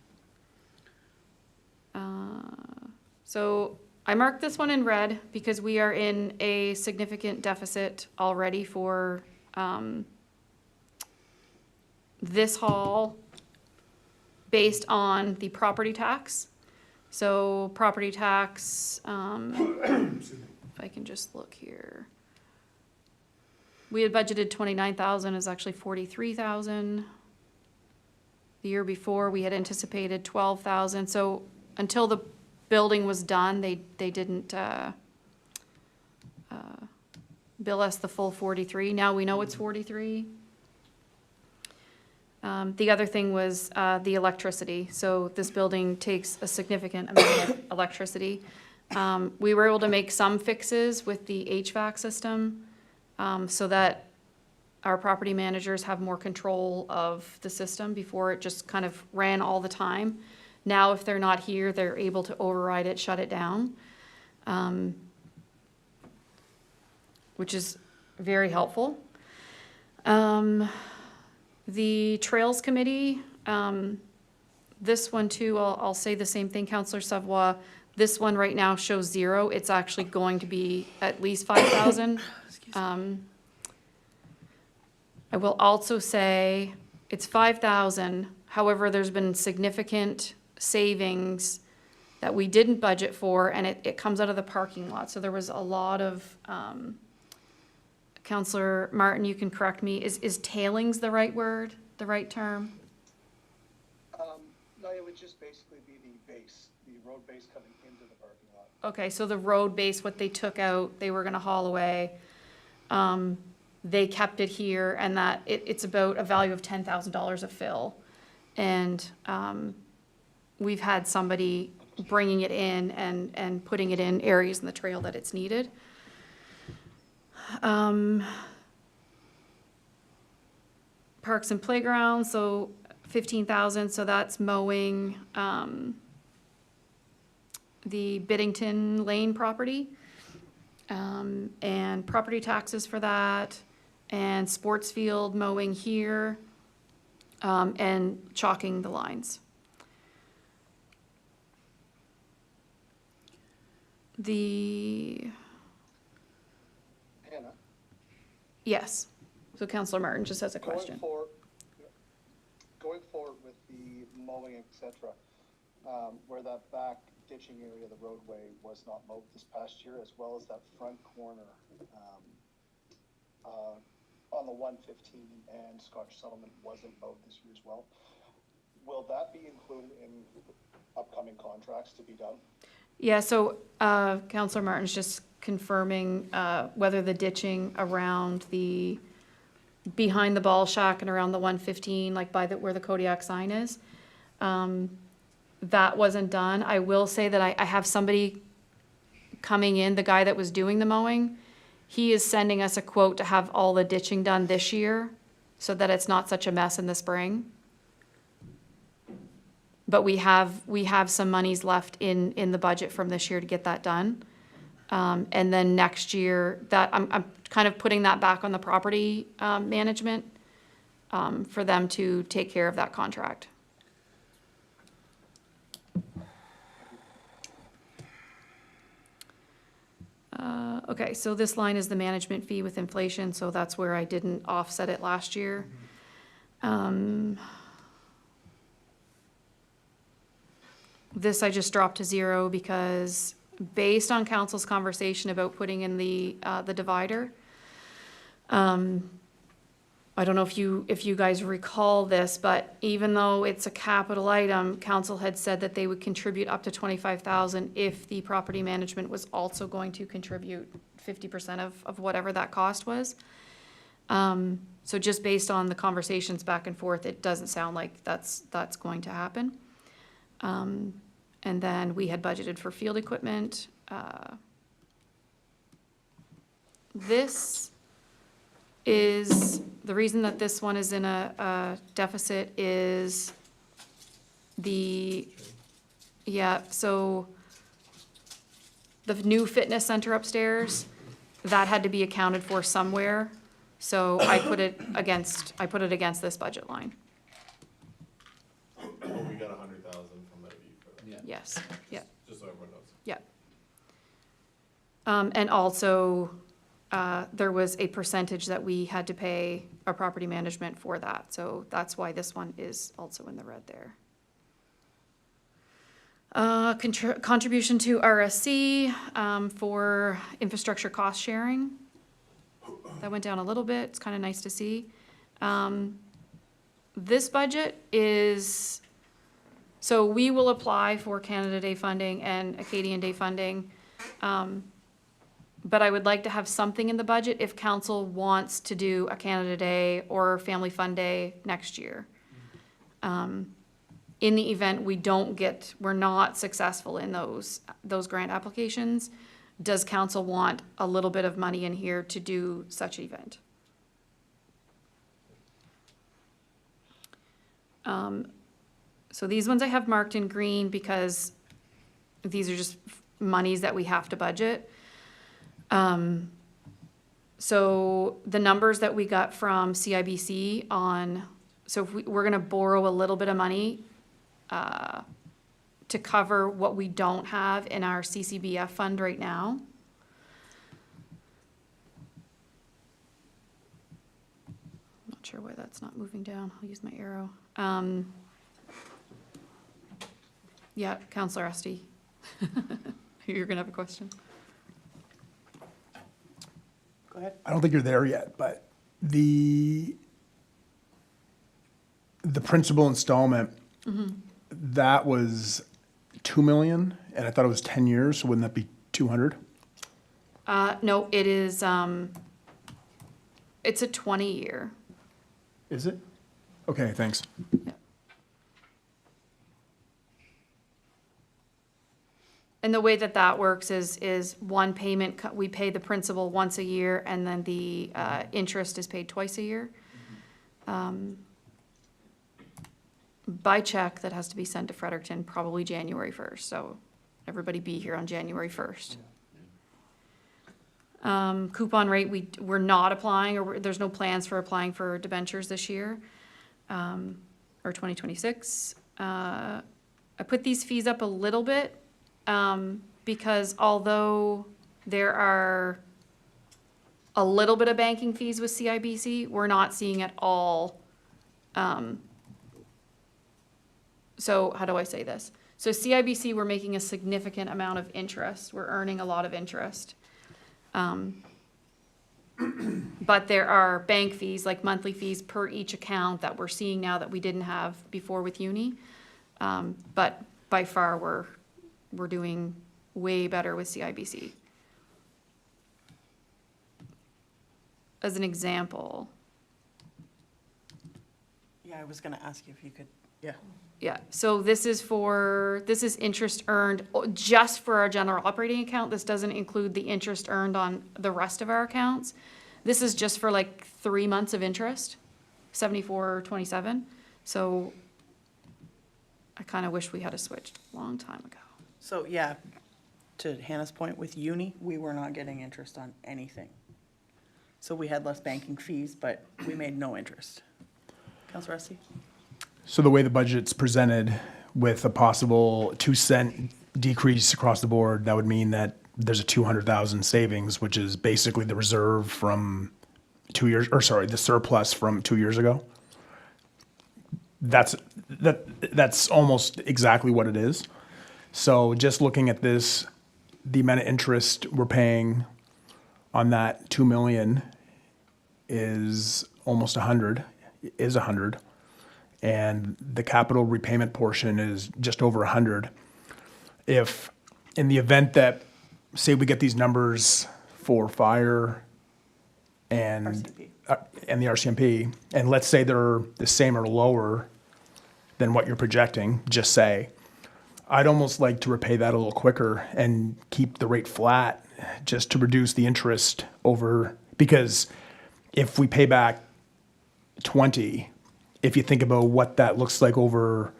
S2: So I marked this one in red because we are in a significant deficit already for this hall based on the property tax. So property tax, if I can just look here. We had budgeted 29,000, is actually 43,000. The year before, we had anticipated 12,000. So until the building was done, they didn't bill us the full 43. Now we know it's 43. The other thing was the electricity. So this building takes a significant amount of electricity. We were able to make some fixes with the HVAC system so that our property managers have more control of the system. Before it just kind of ran all the time. Now if they're not here, they're able to override it, shut it down, which is very helpful. The Trails Committee, this one too, I'll say the same thing, Councillor Savoie. This one right now shows 0. It's actually going to be at least 5,000. I will also say it's 5,000. However, there's been significant savings that we didn't budget for, and it comes out of the parking lot. So there was a lot of, Councillor Martin, you can correct me, is tailings the right word, the right term?
S3: No, it would just basically be the base, the road base coming into the parking lot.
S2: Okay, so the road base, what they took out, they were gonna haul away. They kept it here, and that, it's about a value of $10,000 of fill. And, we've had somebody bringing it in and putting it in areas in the trail that it's needed. Parks and playgrounds, so 15,000, so that's mowing, the Biddington Lane property. And property taxes for that, and sports field mowing here, and chalking the lines.
S3: Hannah?
S2: Yes, so Councillor Martin just has a question.
S3: Going forward with the mowing, et cetera, where that back ditching area of the roadway was not mowed this past year, as well as that front corner on the 115 and Scotch Settlement wasn't mowed this year as well. Will that be included in upcoming contracts to be done?
S2: Yeah, so, Counselor Martin's just confirming, whether the ditching around behind the ball shack and around the 115, like by where the Kodiak sign is, that wasn't done. I will say that I have somebody coming in, the guy that was doing the mowing, he is sending us a quote to have all the ditching done this year, so that it's not such a mess in the spring. But we have some monies left in the budget from this year to get that done. And then next year, that, I'm kind of putting that back on the property, management, for them to take care of that contract. Okay, so this line is the management fee with inflation, so that's where I didn't offset it last year. This I just dropped to 0 because based on council's conversation about putting in the divider, I don't know if you guys recall this, but even though it's a capital item, council had said that they would contribute up to 25,000 if the property management was also going to contribute 50% of whatever that cost was. So just based on the conversations back and forth, it doesn't sound like that's going to happen. And then we had budgeted for field equipment. This is, the reason that this one is in a deficit is so the new fitness center upstairs, that had to be accounted for somewhere. So I put it against this budget line.
S7: We got 100,000 from that for that.
S2: Yes, yeah,
S7: Just so everyone knows.
S2: yeah. And also, there was a percentage that we had to pay our property management for that, so that's why this one is also in the red there. Contribution to RSC, for infrastructure cost sharing. That went down a little bit, it's kind of nice to see. This budget is, so we will apply for Canada Day funding and Acadian Day funding. But I would like to have something in the budget if council wants to do a Canada Day or Family Fun Day next year. In the event we're not successful in those grant applications, does council want a little bit of money in here to do such an event? So these ones I have marked in green because these are just monies that we have to budget. So the numbers that we got from CIBC so if we're gonna borrow a little bit of money, to cover what we don't have in our CCBF fund right now. Not sure why that's not moving down. I'll use my arrow. Yeah, Councillor Esty. You're gonna have a question?
S1: Go ahead.
S4: I don't think you're there yet, but the principal installment, that was 2 million, and I thought it was 10 years, so wouldn't that be 200?
S2: No, it is, it's a 20-year.
S4: Is it? Okay, thanks.
S2: And the way that works is one payment, we pay the principal once a year, and then the interest is paid twice a year. By check, that has to be sent to Fredericton probably January 1st, so everybody be here on January 1st. Coupon rate, we're not applying, or there's no plans for applying for debentures this year, or 2026. I put these fees up a little bit, because although there are a little bit of banking fees with CIBC, we're not seeing at all. So how do I say this? So CIBC, we're making a significant amount of interest. We're earning a lot of interest. But there are bank fees, like monthly fees per each account that we're seeing now that we didn't have before with Uni. But by far, we're doing way better with CIBC. As an example,
S1: Yeah, I was gonna ask you if you could, yeah.
S2: yeah, so this is interest earned just for our general operating account. This doesn't include the interest earned on the rest of our accounts. This is just for like 3 months of interest, 74.27. So I kind of wish we had a switch a long time ago.
S1: So, yeah, to Hannah's point, with uni, we were not getting interest on anything. So we had less banking fees, but we made no interest. Counselor Esty?
S4: So the way the budget's presented with a possible 2-cent decrease across the board, that would mean that there's a 200,000 savings, which is basically the reserve from 2 years, or sorry, the surplus from 2 years ago. That's almost exactly what it is. So just looking at this, the amount of interest we're paying on that 2 million is almost 100, and the capital repayment portion is just over 100. If, in the event that, say we get these numbers for fire and
S1: RCMP.
S4: And the RCMP, and let's say they're the same or lower than what you're projecting, just say, I'd almost like to repay that a little quicker and keep the rate flat, just to reduce the interest over, because if we pay back 20, if you think about what that looks like over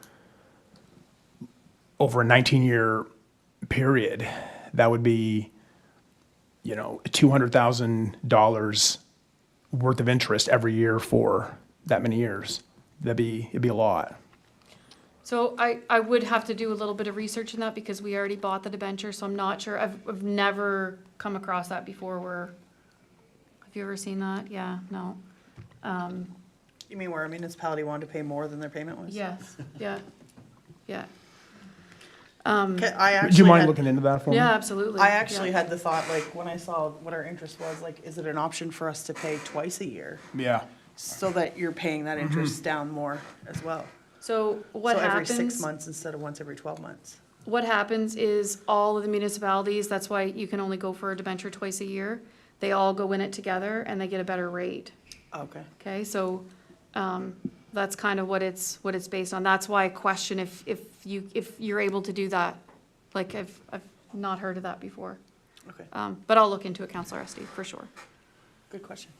S4: a 19-year period, that would be, $200,000 worth of interest every year for that many years. It'd be a lot.
S2: So I would have to do a little bit of research in that because we already bought the debenture, so I'm not sure. I've never come across that before where, have you ever seen that? Yeah, no.
S1: You mean where a municipality wanted to pay more than their payment was?
S2: Yes, yeah, yeah.
S1: Okay, I
S4: Do you
S1: actually
S4: mind
S1: had,
S4: looking into that for me?
S2: Yeah, absolutely.
S1: I actually
S2: yeah.
S1: had the thought, like, when I saw what our interest was, like, is it an option for us to pay twice a year?
S4: Yeah.
S1: So that you're paying that interest down more as well?
S2: So what
S1: So every
S2: happens?
S1: 6 months instead of once every 12 months?
S2: What happens is all of the municipalities, that's why you can only go for a debenture twice a year. They all go in it together and they get a better rate.
S1: Okay.
S2: Okay, so, that's kind of what it's based on. That's why I question if you're able to do that. Like, I've not heard of that before.
S1: Okay,
S2: But I'll look into it, Counselor Esty, for sure.
S1: good question.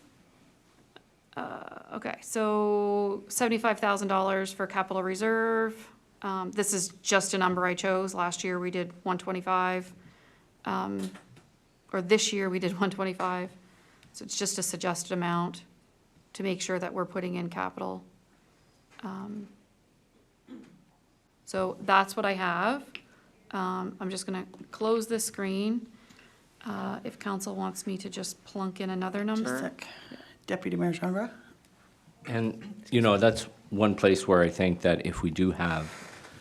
S2: Okay, so $75,000 for capital reserve. This is just a number I chose. Last year, we did 125. Or this year, we did 125. So it's just a suggested amount to make sure that we're putting in capital. So that's what I have. I'm just gonna close this screen. If council wants me to just plunk in another
S1: Just a
S2: number.
S1: sec. Deputy Mayor Jean.
S5: And, that's one place where I think that if we do have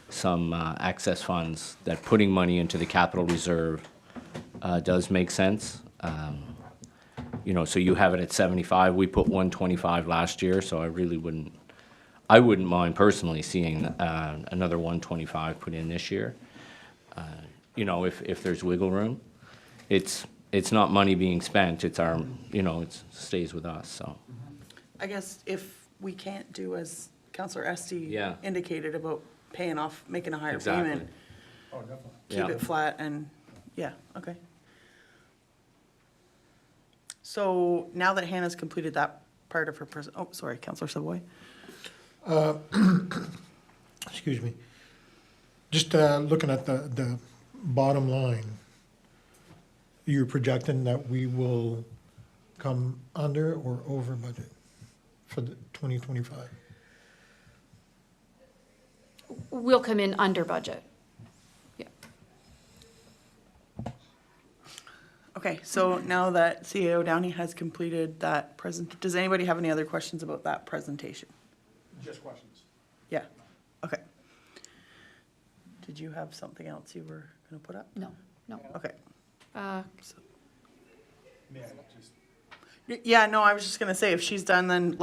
S5: some access funds, that putting money into the capital reserve does make sense. So you have it at 75, we put 125 last year, so I wouldn't mind personally seeing another 125 put in this year. If there's wiggle room. It's not money being spent, it's our, it stays with us, so.
S1: I guess if we can't do as Counselor Esty
S5: Yeah.
S1: indicated about paying off, making a higher
S5: Exactly.
S1: payment, keep
S5: Yeah.
S1: it flat and, yeah, okay. So now that Hannah's completed that part of her oh, sorry, Counselor Savoy.
S6: Excuse me. Just looking at the bottom line, you're projecting that we will come under or over budget for the 2025?
S2: We'll come in under budget. Yeah.
S1: Okay, so now that CAO Downey has completed that does anybody have any other questions about that presentation?
S4: Just questions.
S1: Yeah, okay. Did you have something else you were gonna put up?
S2: No, no.
S1: Okay.
S4: Yeah, just.
S1: Yeah, no, I was just gonna say, if she's done, then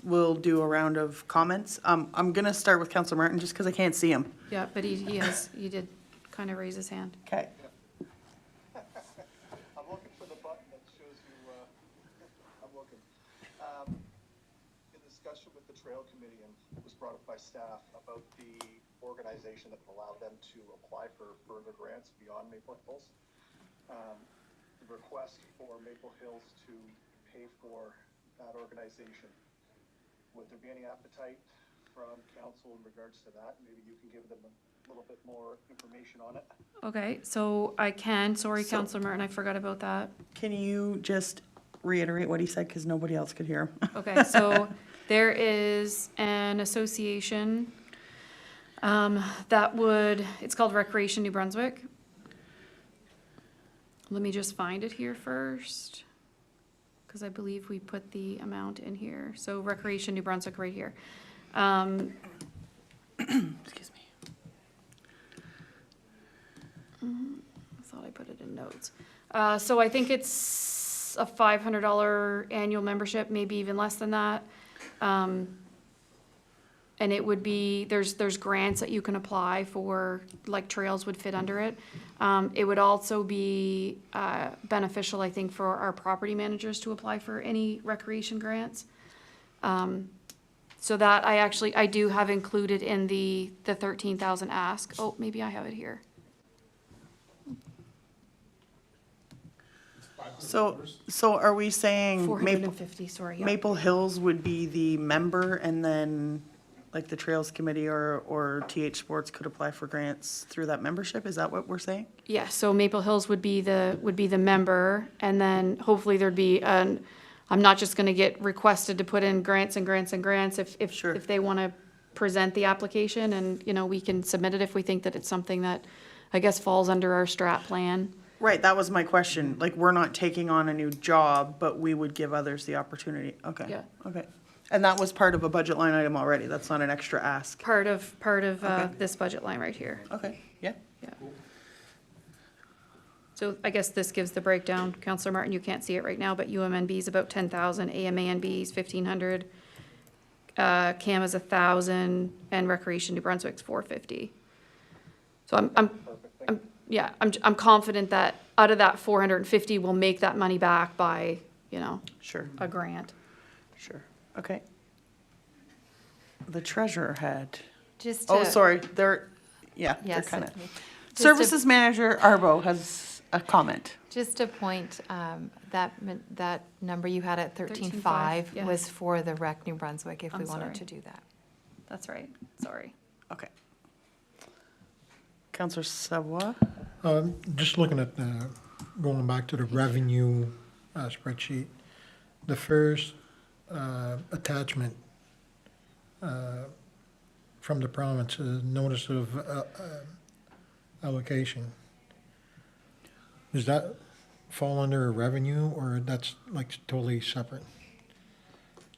S1: we'll do a round of comments. I'm gonna start with Counselor Martin, just because I can't see him.
S2: Yeah, but he did kind of raise his hand.
S1: Okay.
S3: second. In discussion with the trail committee, and it was brought up by staff about the organization that will allow them to apply for further grants beyond Maple Hills. The request for Maple Hills to pay for that organization. Would there be any appetite from council in regards to that? Maybe you can give them a little bit more information on it.
S2: Okay, so I can, sorry,
S1: So-
S2: Counselor Martin, I forgot about that.
S1: Can you just reiterate what he said, because nobody else could hear him?
S2: Okay, so there is an association that would, it's called Recreation New Brunswick. Let me just find it here first, because I believe we put the amount in here. So Recreation New Brunswick right here.
S1: Excuse me.
S2: I thought I put it in notes. So I think it's a $500 annual membership, maybe even less than that. And it would be, there's grants that you can apply for, like trails would fit under it. It would also be beneficial, I think, for our property managers to apply for any recreation grants. So that I do have included in the 13,000 ask. Oh, maybe I have it here.
S1: So are we saying Maple,
S2: 450, sorry. Yeah.
S1: Maple Hills would be the member, and then like the Trails Committee or TH Sports could apply for grants through that membership? Is that what we're saying?
S2: Yeah, so Maple Hills would be the member, and then hopefully there'd be I'm not just gonna get requested to put in grants and grants and grants
S1: Sure.
S2: if they wanna present the application, and, you know, we can submit it if we think that it's something that, I guess, falls under our strat plan.
S1: Right, that was my question. Like, we're not taking on a new job, but we would give others the opportunity. Okay.
S2: Yeah.
S1: Okay. And that was part of a budget line item already. That's not an extra ask.
S2: Part of
S1: Okay.
S2: this budget line right here.
S1: Okay, yeah.
S2: Yeah. So I guess this gives the breakdown. Counselor Martin, you can't see it right now, but UMNB is about 10,000, AMANB is 1,500, CAM is 1,000, and Recreation New Brunswick's 450. So I'm confident that out of that 450, we'll make that money back by, you know,
S1: Sure,
S2: a grant.
S1: sure. Okay. The treasurer had,
S9: Just
S1: oh,
S9: to-
S1: sorry, they're they're
S9: Yes,
S1: kind of.
S9: just to-
S1: Services Manager Arbo has a comment.
S9: Just a point, that number you had at
S2: 13,500,
S9: 13,500
S2: yeah.
S9: was for the Rec New Brunswick, if we
S2: I'm
S9: wanted
S2: sorry.
S9: to do that.
S2: That's right, sorry.
S1: Okay. Counselor Savoie?
S6: Just looking at going back to the revenue spreadsheet, the first attachment from the province is notice of allocation. Does that fall under revenue, or that's like totally separate?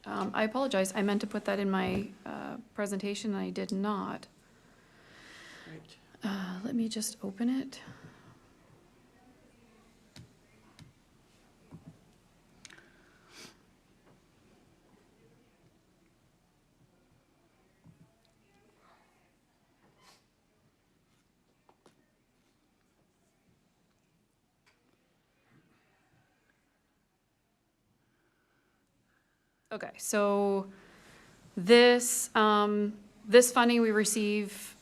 S2: I apologize, I meant to put that in my presentation, and I did not. Let me just open it. Okay, so this, this funding we receive,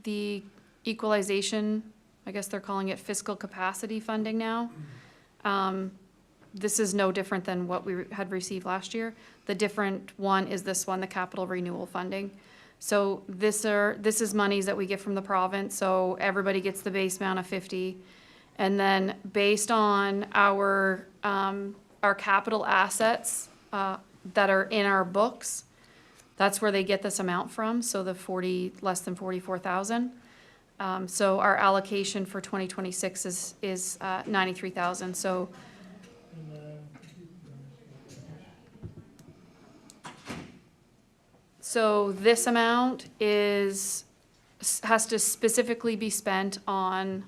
S2: the equalization, I guess they're calling it fiscal capacity funding now. This is no different than what we had received last year. The different one is this one, the capital renewal funding. So this is monies that we get from the province, so everybody gets the base amount of 50. And then based on our capital assets that are in our books, that's where they get this amount from, so the less than 44,000. So our allocation for 2026 is 93,000, so this amount has to specifically be spent on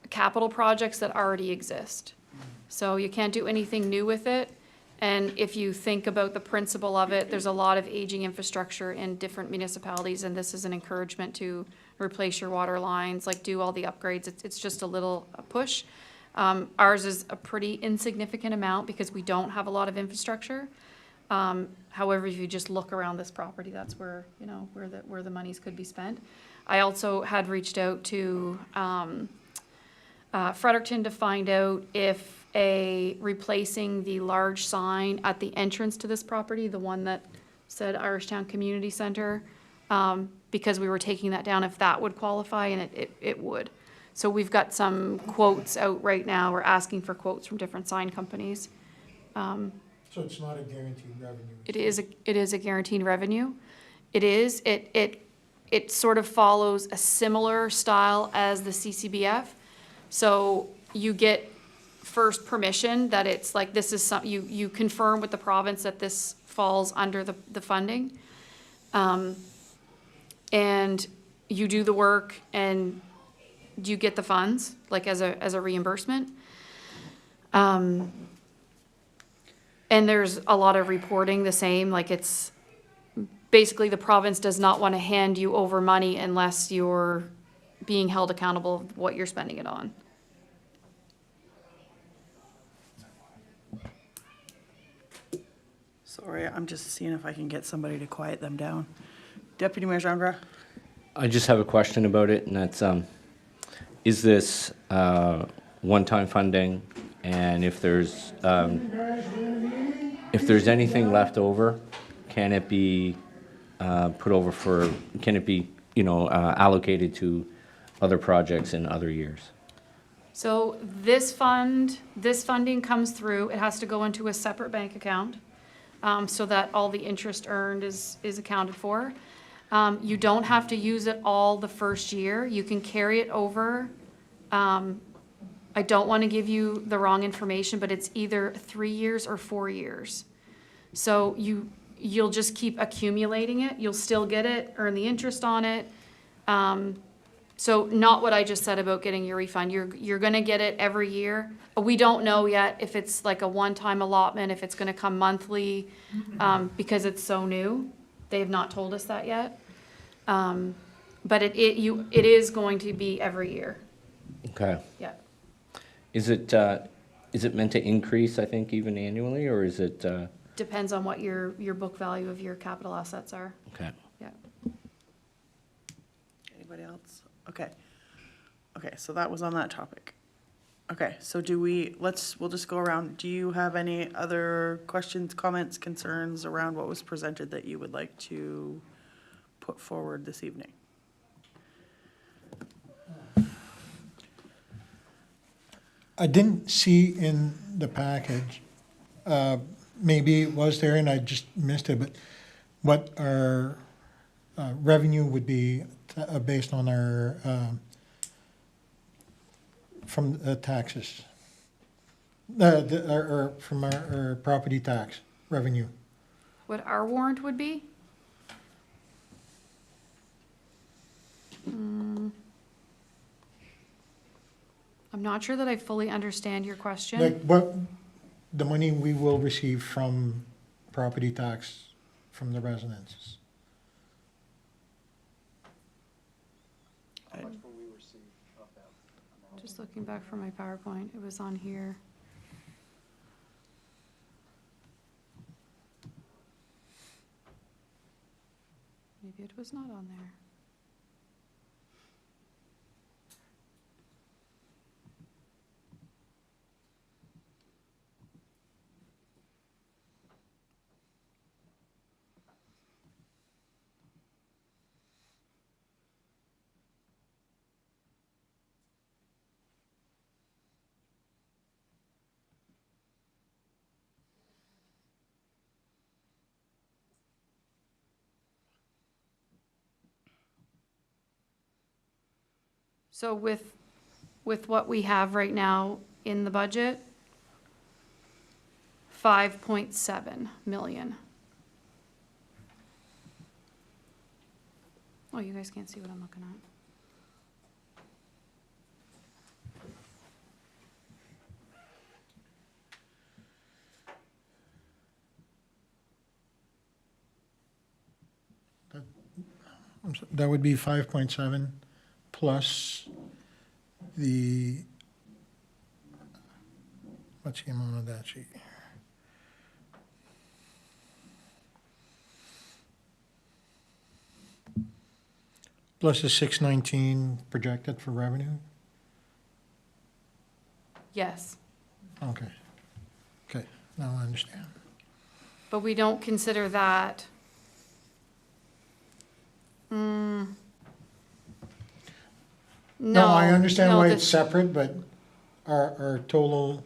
S2: capital projects that already exist. So you can't do anything new with it. And if you think about the principle of it, there's a lot of aging infrastructure in different municipalities, and this is an encouragement to replace your water lines, like do all the upgrades. It's just a little push. Ours is a pretty insignificant amount because we don't have a lot of infrastructure. However, if you just look around this property, that's where, you know, where the monies could be spent. I also had reached out to Fredericton to find out if replacing the large sign at the entrance to this property, the one that said Irishtown Community Center, because we were taking that down, if that would qualify, and it would. So we've got some quotes out right now. We're asking for quotes from different sign companies.
S6: So it's not a guaranteed revenue?
S2: It is a guaranteed revenue. It sort of follows a similar style as the CCBF. So you get first permission that it's like, this is you confirm with the province that this falls under the funding. And you do the work and you get the funds, like as a reimbursement. And there's a lot of reporting the same, like it's, basically the province does not want to hand you over money unless you're being held accountable of what you're spending it on.
S1: Sorry, I'm just seeing if I can get somebody to quiet them down. Deputy Mayor Jean.
S5: I just have a question about it, and that's, is this one-time funding? And if there's anything left over, can it be allocated to other projects in other years?
S2: So this funding comes through, it has to go into a separate bank account, so that all the interest earned is accounted for. You don't have to use it all the first year, you can carry it over. I don't want to give you the wrong information, but it's either 3 years or 4 years. So you'll just keep accumulating it, you'll still get it, earn the interest on it. So not what I just said about getting your refund, you're gonna get it every year. We don't know yet if it's like a one-time allotment, if it's gonna come monthly, because it's so new. They have not told us that yet. But it is going to be every year,
S5: Okay.
S2: yeah.
S5: Is it meant to increase, I think, even annually, or is it,
S2: Depends on what your book value of your capital assets are,
S5: okay.
S2: yeah.
S1: Anybody else? Okay. Okay, so that was on that topic. Okay, so we'll just go around. Do you have any other questions, comments, concerns around what was presented that you would like to put forward this evening?
S6: I didn't see in the package, maybe it was there and I just missed it, but what our revenue would be based on our, from taxes, or from our property tax revenue.
S2: What our warrant would be? I'm not sure that I fully understand your question.
S6: Like what, the money we will receive from property tax from the residents.
S3: How much will we receive of that amount?
S2: Just looking back from my PowerPoint, it was on here. Maybe it was not on there. So with what we have right now in the budget, 5.7 million. Oh, you guys can't see what I'm looking at.
S6: That would be 5.7 plus the What's the amount of that sheet? Plus the 619 projected for revenue?
S2: Yes,
S6: Okay. Okay, now I understand.
S2: but we don't consider that.
S6: No, I understand
S2: no,
S6: why
S2: the-
S6: it's separate, but our total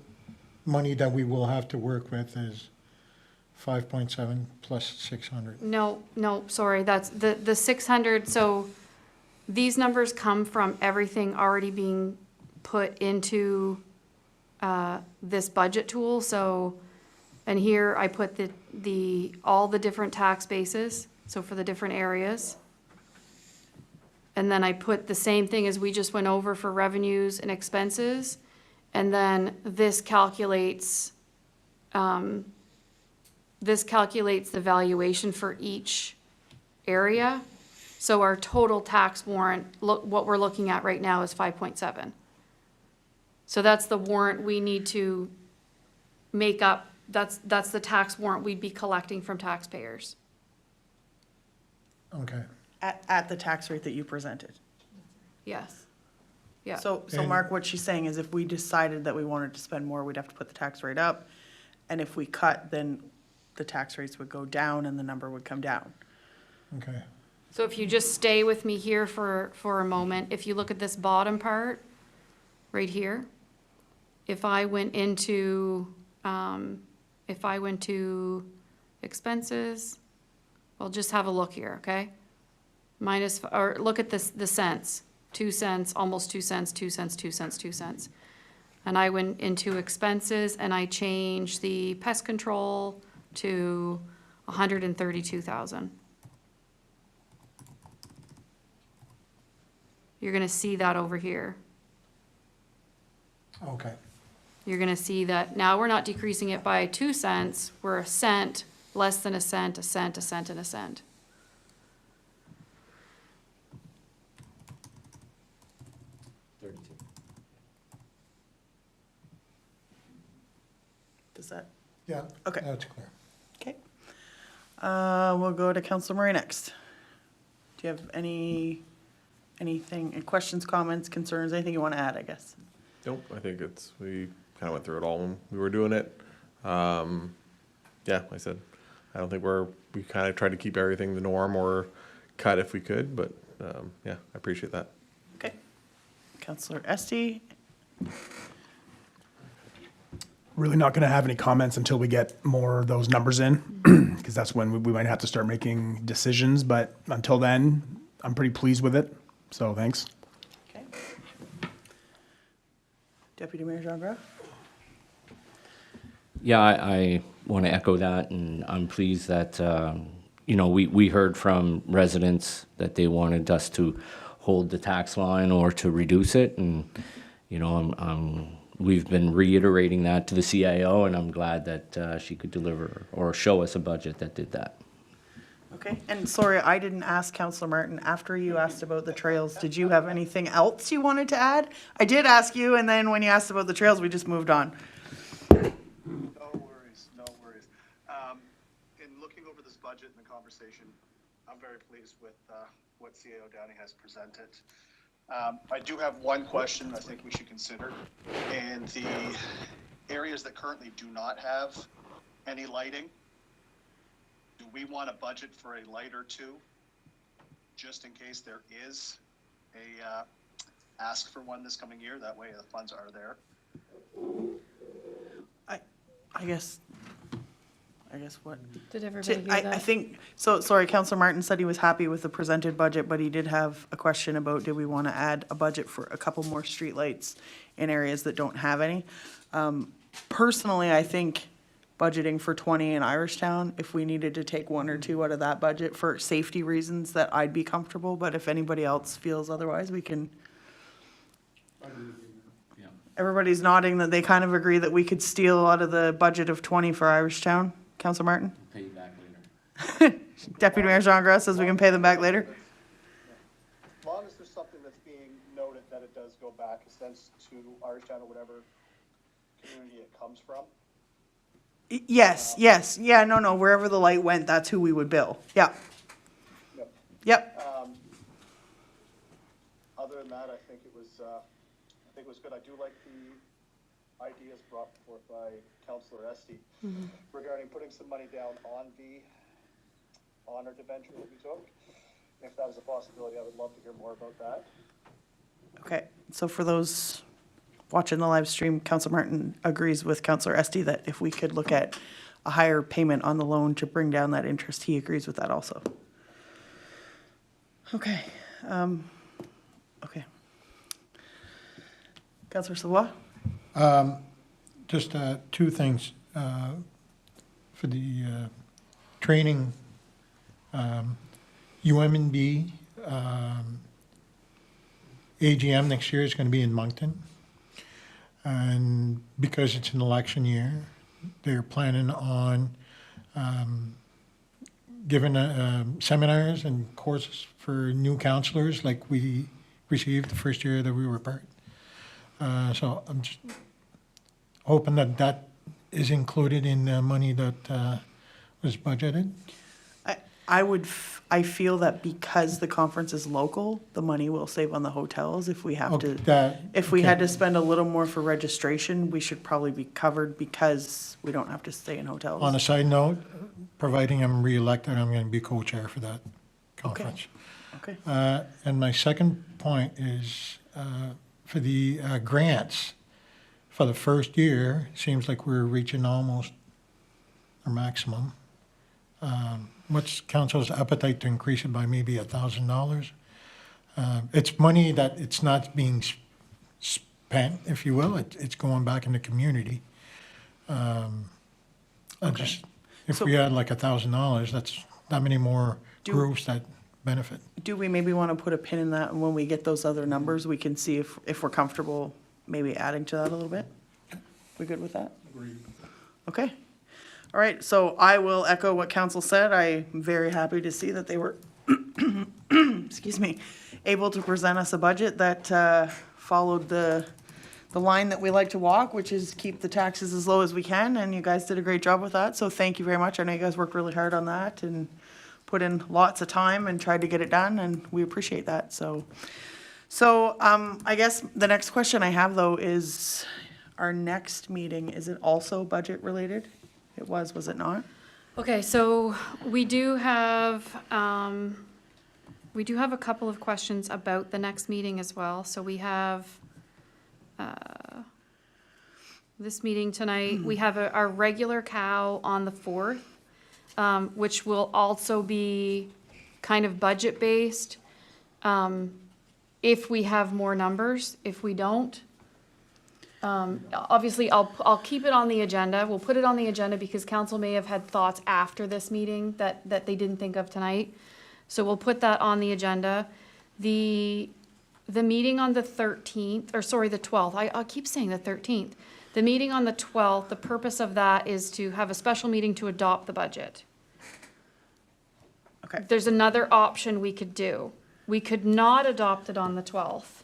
S6: money that we will have to work with is 5.7 plus 600.
S2: No, sorry, that's the 600, so these numbers come from everything already being put into this budget tool, so, and here I put all the different tax bases, so for the different areas. And then I put the same thing as we just went over for revenues and expenses, and then this calculates the valuation for each area. So our total tax warrant, what we're looking at right now is 5.7. So that's the warrant we need to make up, that's the tax warrant we'd be collecting from taxpayers.
S6: Okay.
S1: At the tax rate that you presented.
S2: Yes. Yeah.
S1: So
S6: And-
S1: Mark, what she's saying is if we decided that we wanted to spend more, we'd have to put the tax rate up. And if we cut, then the tax rates would go down and the number would come down.
S6: Okay.
S2: So if you just stay with me here for a moment, if you look at this bottom part, right here, if I went into expenses, well, just have a look here, okay? Or look at this, the cents, 2 cents, almost 2 cents, 2 cents, 2 cents, 2 cents. And I went into expenses and I changed the pest control to 132,000. You're gonna see that over here.
S6: Okay.
S2: You're gonna see that now we're not decreasing it by 2 cents, we're a cent, less than a cent, a cent, a cent, and a cent.
S1: Does that,
S6: Yeah.
S1: Okay.
S6: That's clear.
S1: okay. We'll go to Councilor Murray next. Do you have anything, questions, comments, concerns, anything you want to add, I guess?
S7: Nope, I think we kind of went through it all when we were doing it. Yeah, like I said, I don't think we kind of tried to keep everything the norm or cut if we could, but, yeah, I appreciate that.
S1: Okay. Councilor Estee,
S4: Really not going to have any comments until we get more of those numbers in, because that's when we might have to start making decisions. But until then, I'm pretty pleased with it. So thanks.
S1: okay. Deputy Mayor Jean Graf?
S5: Yeah, I want to echo that, and I'm pleased that, we heard from residents that they wanted us to hold the tax line or to reduce it, and, we've been reiterating that to the CIO, and I'm glad that she could deliver or show us a budget that did that.
S1: Okay, and sorry, I didn't ask Councilor Martin, after you asked about the trails, did you have anything else you wanted to add? I did ask you, and then when you asked about the trails, we just moved on.
S3: No worries, no worries. In looking over this budget and the conversation, I'm very pleased with what CAO Downey has presented. I do have one question I think we should consider. In the areas that currently do not have any lighting, do we want a budget for a light or two, just in case there is a ask for one this coming year? That way the funds are there.
S1: I guess what?
S2: Did everybody hear
S1: I
S2: that?
S1: think, so, sorry, Councilor Martin said he was happy with the presented budget, but he did have a question about, do we want to add a budget for a couple more streetlights in areas that don't have any? Personally, I think budgeting for 20 in Irishtown, if we needed to take 1 or 2 out of that budget for safety reasons, that I'd be comfortable, but if anybody else feels otherwise, we can. Everybody's nodding that they kind of agree that we could steal out of the budget of 20 for Irishtown. Councilor Martin?
S5: Pay you back later.
S1: Deputy Mayor Jean Grass says we can pay them back later.
S3: As long as there's something that's being noted that it does go back, a sense to Irishtown or whatever community it comes from.
S1: Yes, yes, yeah, no, wherever the light went, that's who we would bill. Yeah,
S3: Yep.
S1: yep,
S3: Other than that, I think it was good. I do like the ideas brought forth by Councillor Esty regarding putting some money down on the honor debenture that we took. If that is a possibility, I would love to hear more about that.
S1: okay. So for those watching the live stream, Councillor Martin agrees with Councillor Esty that if we could look at a higher payment on the loan to bring down that interest, he agrees with that also. Okay, okay. Councillor Savoy?
S6: Just two things for the training. UMNB AGM next year is going to be in Moncton. And because it's an election year, they're planning on giving seminars and courses for new counselors like we received the first year that we were part. So I'm just hoping that that is included in the money that was budgeted.
S1: I feel that because the conference is local, the money will save on the hotels. If we have to, if we had to spend a little more for registration, we should probably be covered because we don't have to stay in hotels.
S6: On a side note, providing I'm reelected, I'm going to be co-chair for that conference.
S1: Okay,
S6: And my second point is for the grants. For the first year, seems like we're reaching almost our maximum. What's council's appetite to increase it by maybe $1,000? It's money that it's not being spent, if you will. It's going back in the community. If we had like $1,000, that's that many more groups that benefit.
S1: do we maybe want to put a pin in that, and when we get those other numbers, we can see if we're comfortable maybe adding to that a little bit? We good with that? Agreed. Okay. All right, so I will echo what council said. I'm very happy to see that they were, excuse me, able to present us a budget that followed the line that we like to walk, which is keep the taxes as low as we can, and you guys did a great job with that, so thank you very much. I know you guys worked really hard on that and put in lots of time and tried to get it done, and we appreciate that, so I guess the next question I have, though, is our next meeting, is it also budget related? It was it not?
S2: Okay, so we do have a couple of questions about the next meeting as well. So we have this meeting tonight. We have our regular cow on the 4th, which will also be kind of budget-based. If we have more numbers, if we don't, obviously, I'll keep it on the agenda. We'll put it on the agenda because council may have had thoughts after this meeting that they didn't think of tonight. So we'll put that on the agenda. The meeting on the 13th, or sorry, the 12th, I keep saying the 13th. The meeting on the 12th, the purpose of that is to have a special meeting to adopt the budget.
S1: Okay.
S2: There's another option we could do. We could not adopt it on the 12th.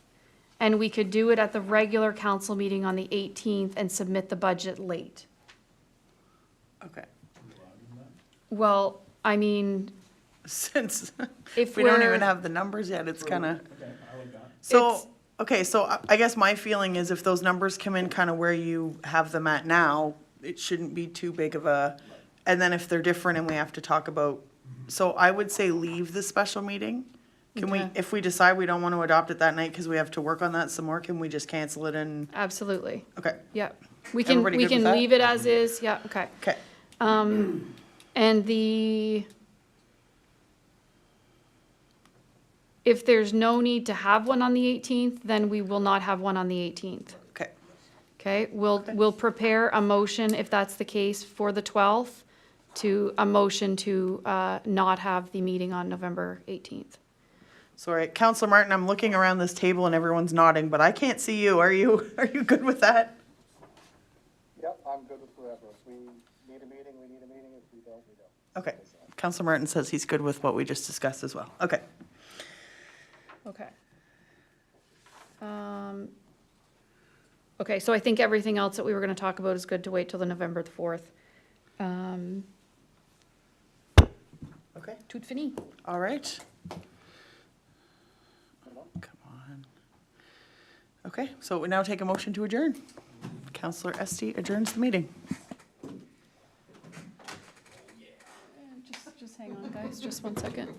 S2: And we could do it at the regular council meeting on the 18th and submit the budget late.
S1: Okay.
S2: Well, I mean,
S1: Since
S2: if
S1: we don't
S2: we're-
S1: even have the numbers yet, it's kind of. So,
S2: It's-
S1: okay, so I guess my feeling is if those numbers come in kind of where you have them at now, it shouldn't be too big of a, and then if they're different and we have to talk about, so I would say leave the special meeting. Can we,
S2: Okay.
S1: if we decide we don't want to adopt it that night because we have to work on that some more, can we just cancel it and,
S2: Absolutely,
S1: okay,
S2: yeah. We can
S1: Everybody good with that?
S2: leave it as is, yeah, okay.
S1: okay.
S2: And if there's no need to have one on the 18th, then we will not have one on the 18th.
S1: Okay,
S2: Okay, we'll prepare a motion, if that's the case, for the 12th, to a motion to not have the meeting on November 18th.
S1: sorry, Counselor Martin, I'm looking around this table and everyone's nodding, but I can't see you. Are you good with that?
S3: Yep, I'm good with whatever. If we need a meeting, we need a meeting. If we don't, we don't.
S1: Okay, Counselor Martin says he's good with what we just discussed as well. Okay.
S2: Okay. Okay, so I think everything else that we were gonna talk about is good to wait till the November the 4th.
S1: Okay,
S2: Tout fini.
S1: all right. Come on. Okay, so we now take a motion to adjourn. Counselor Estee adjourns the meeting.
S2: Just hang on, guys, just one second.